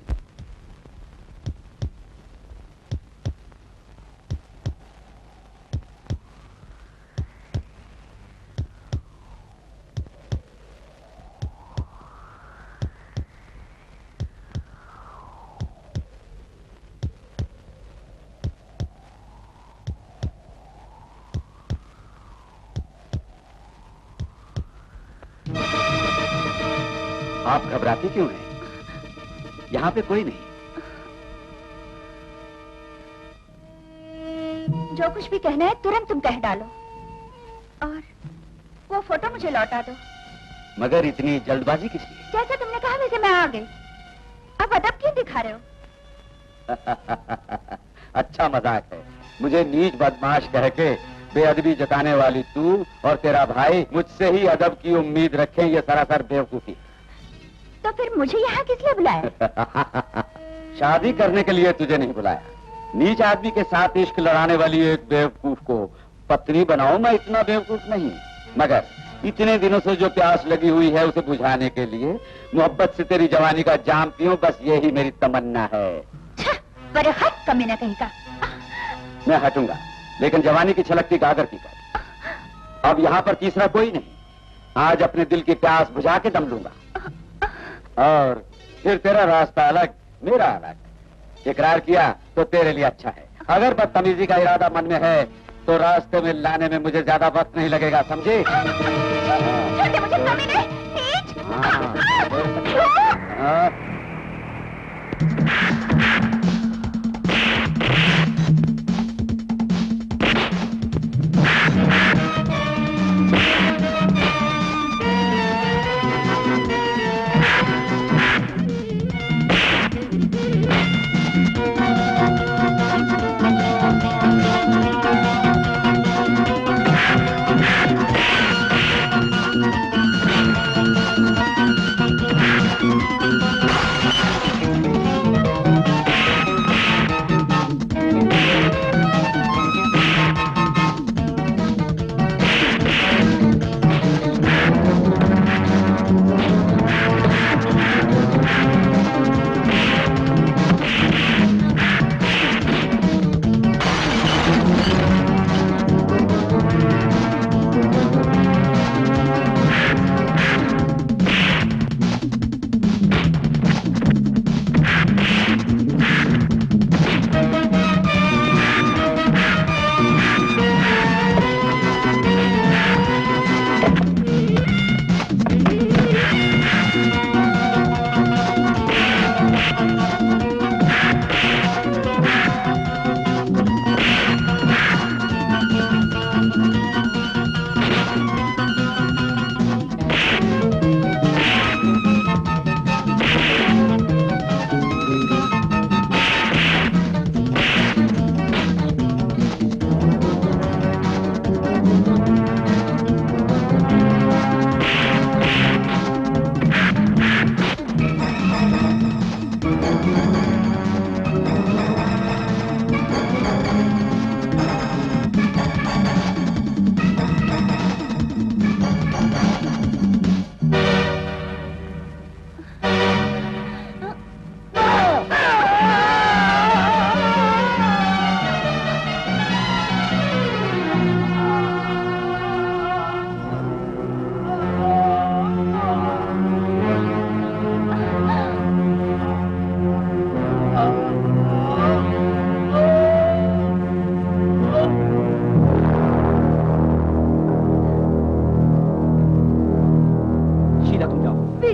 Speaker 5: आप घबराती क्यों हैं? यहाँ पे कोई नहीं।
Speaker 4: जो कुछ भी कहना है तुरंत तुम कह डालो और वो फोटो मुझे लौटा दो।
Speaker 5: मगर इतनी जल्दबाजी किस लिए?
Speaker 4: जैसे तुमने कहा वैसे मैं आ गई। अब अदब क्यों दिखा रहे हो?
Speaker 5: अच्छा मजाक है। मुझे नीच बदमाश कह के बेअदबी जताने वाली तू और तेरा भाई मुझसे ही अदब की उम्मीद रखें, ये सरासर बेवकूफी।
Speaker 4: तो फिर मुझे यहाँ किस लिए बुलाया?
Speaker 5: शादी करने के लिए तुझे नहीं बुलाया। नीच आदमी के साथ इश्क लड़ाने वाली एक बेवकूफ को पत्नी बनाओ, मैं इतना बेवकूफ नहीं। मगर इतने दिनों से जो प्यास लगी हुई है उसे बुझाने के लिए मोहब्बत से तेरी जवानी का जाम पीऊं, बस यही मेरी तमन्ना है।
Speaker 4: पर हट कमीना कहीं का।
Speaker 5: मैं हटूंगा, लेकिन जवानी की छलकती गागर की कर। अब यहाँ पर तीसरा कोई नहीं। आज अपने दिल की प्यास बुझा के दम लूंगा और फिर तेरा रास्ता अलग, मेरा अलग। इकरार किया तो तेरे लिए अच्छा है। अगर बदतमीजी का इरादा मन में है तो रास्ते में लाने में मुझे ज्यादा वक्त नहीं लगेगा, समझे?
Speaker 4: मुझे कमीने, नीच।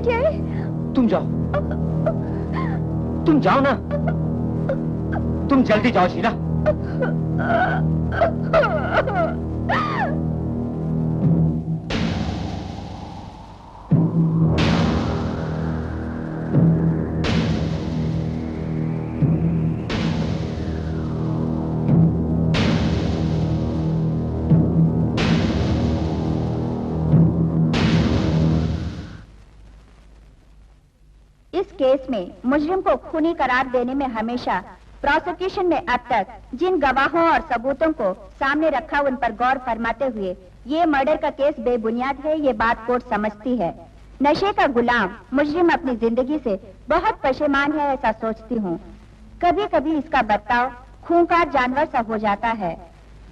Speaker 4: विजय।
Speaker 3: तुम जाओ, तुम जाओ ना, तुम जल्दी जाओ शीला।
Speaker 4: इस केस में मुजरिम को खूनी करार देने में हमेशा प्रोसिक्यूशन में अब तक जिन गवाहों और सबूतों को सामने रखा उन पर गौर फरमाते हुए ये मर्डर का केस बेबुनियाद है, ये बात कोर्ट समझती है। नशे का गुलाम मुजरिम अपनी जिंदगी से बहुत परेशान है, ऐसा सोचती हूँ। कभी कभी इसका बर्ताव खूंखार जानवर सा हो जाता है,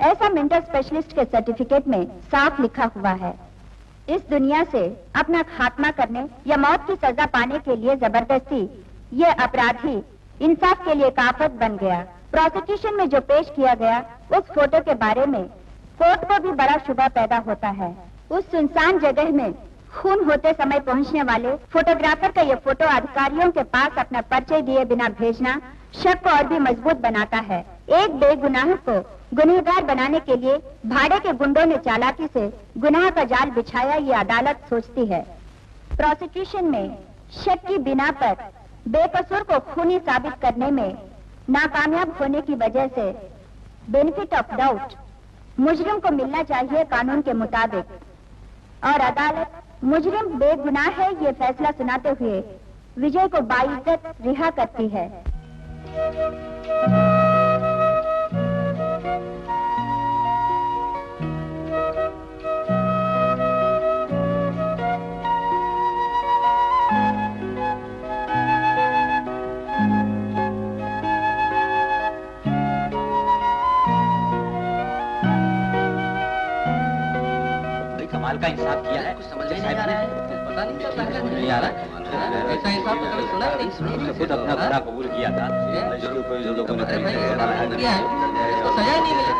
Speaker 4: ऐसा मेंटल स्पेशलिस्ट के सर्टिफिकेट में साफ लिखा हुआ है। इस दुनिया से अपना खात्मा करने या मौत की सजा पाने के लिए जबरदस्ती ये अपराधी इंसाफ के लिए एक आफत बन गया। प्रोसिक्यूशन में जो पेश किया गया उस फोटो के बारे में कोर्ट को भी बड़ा शुबा पैदा होता है। उस सुनसान जगह में खून होते समय पहुंचने वाले फोटोग्राफर का ये फोटो अधिकारियों के पास अपना परिचय दिए बिना भेजना शक को और भी मजबूत बनाता है। एक बेगुनाह को गुनहगार बनाने के लिए भाड़े के गुंडों ने चालाकी से गुनाह का जाल बिछाया, ये अदालत सोचती है। प्रोसिक्यूशन में शक की बिना पर बेकसूर को खूनी साबित करने में नाकामयाब होने की वजह से बेनिफिट ऑफ डाउट मुजरिम को मिलना चाहिए कानून के मुताबिक, और अदालत मुजरिम बेगुनाह है ये फैसला सुनाते हुए विजय को बाइज्जत रिहा करती है।
Speaker 2: कमाल का इंसाफ किया है, कुछ समझ नहीं आ रहा है, पता नहीं चल रहा है, नहीं आ रहा है। ऐसा इंसाफ तो कभी सुना नहीं, खुद अपना गुनाह कबूल किया था, इसको कोई लोगों ने किया है, इसको सजा ही नहीं मिली,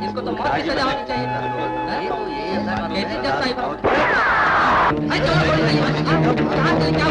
Speaker 2: इसको तो मौत की सजा होनी चाहिए। तो ये ऐसा कैसे जज साहब, हाय चलो कहाँ से क्या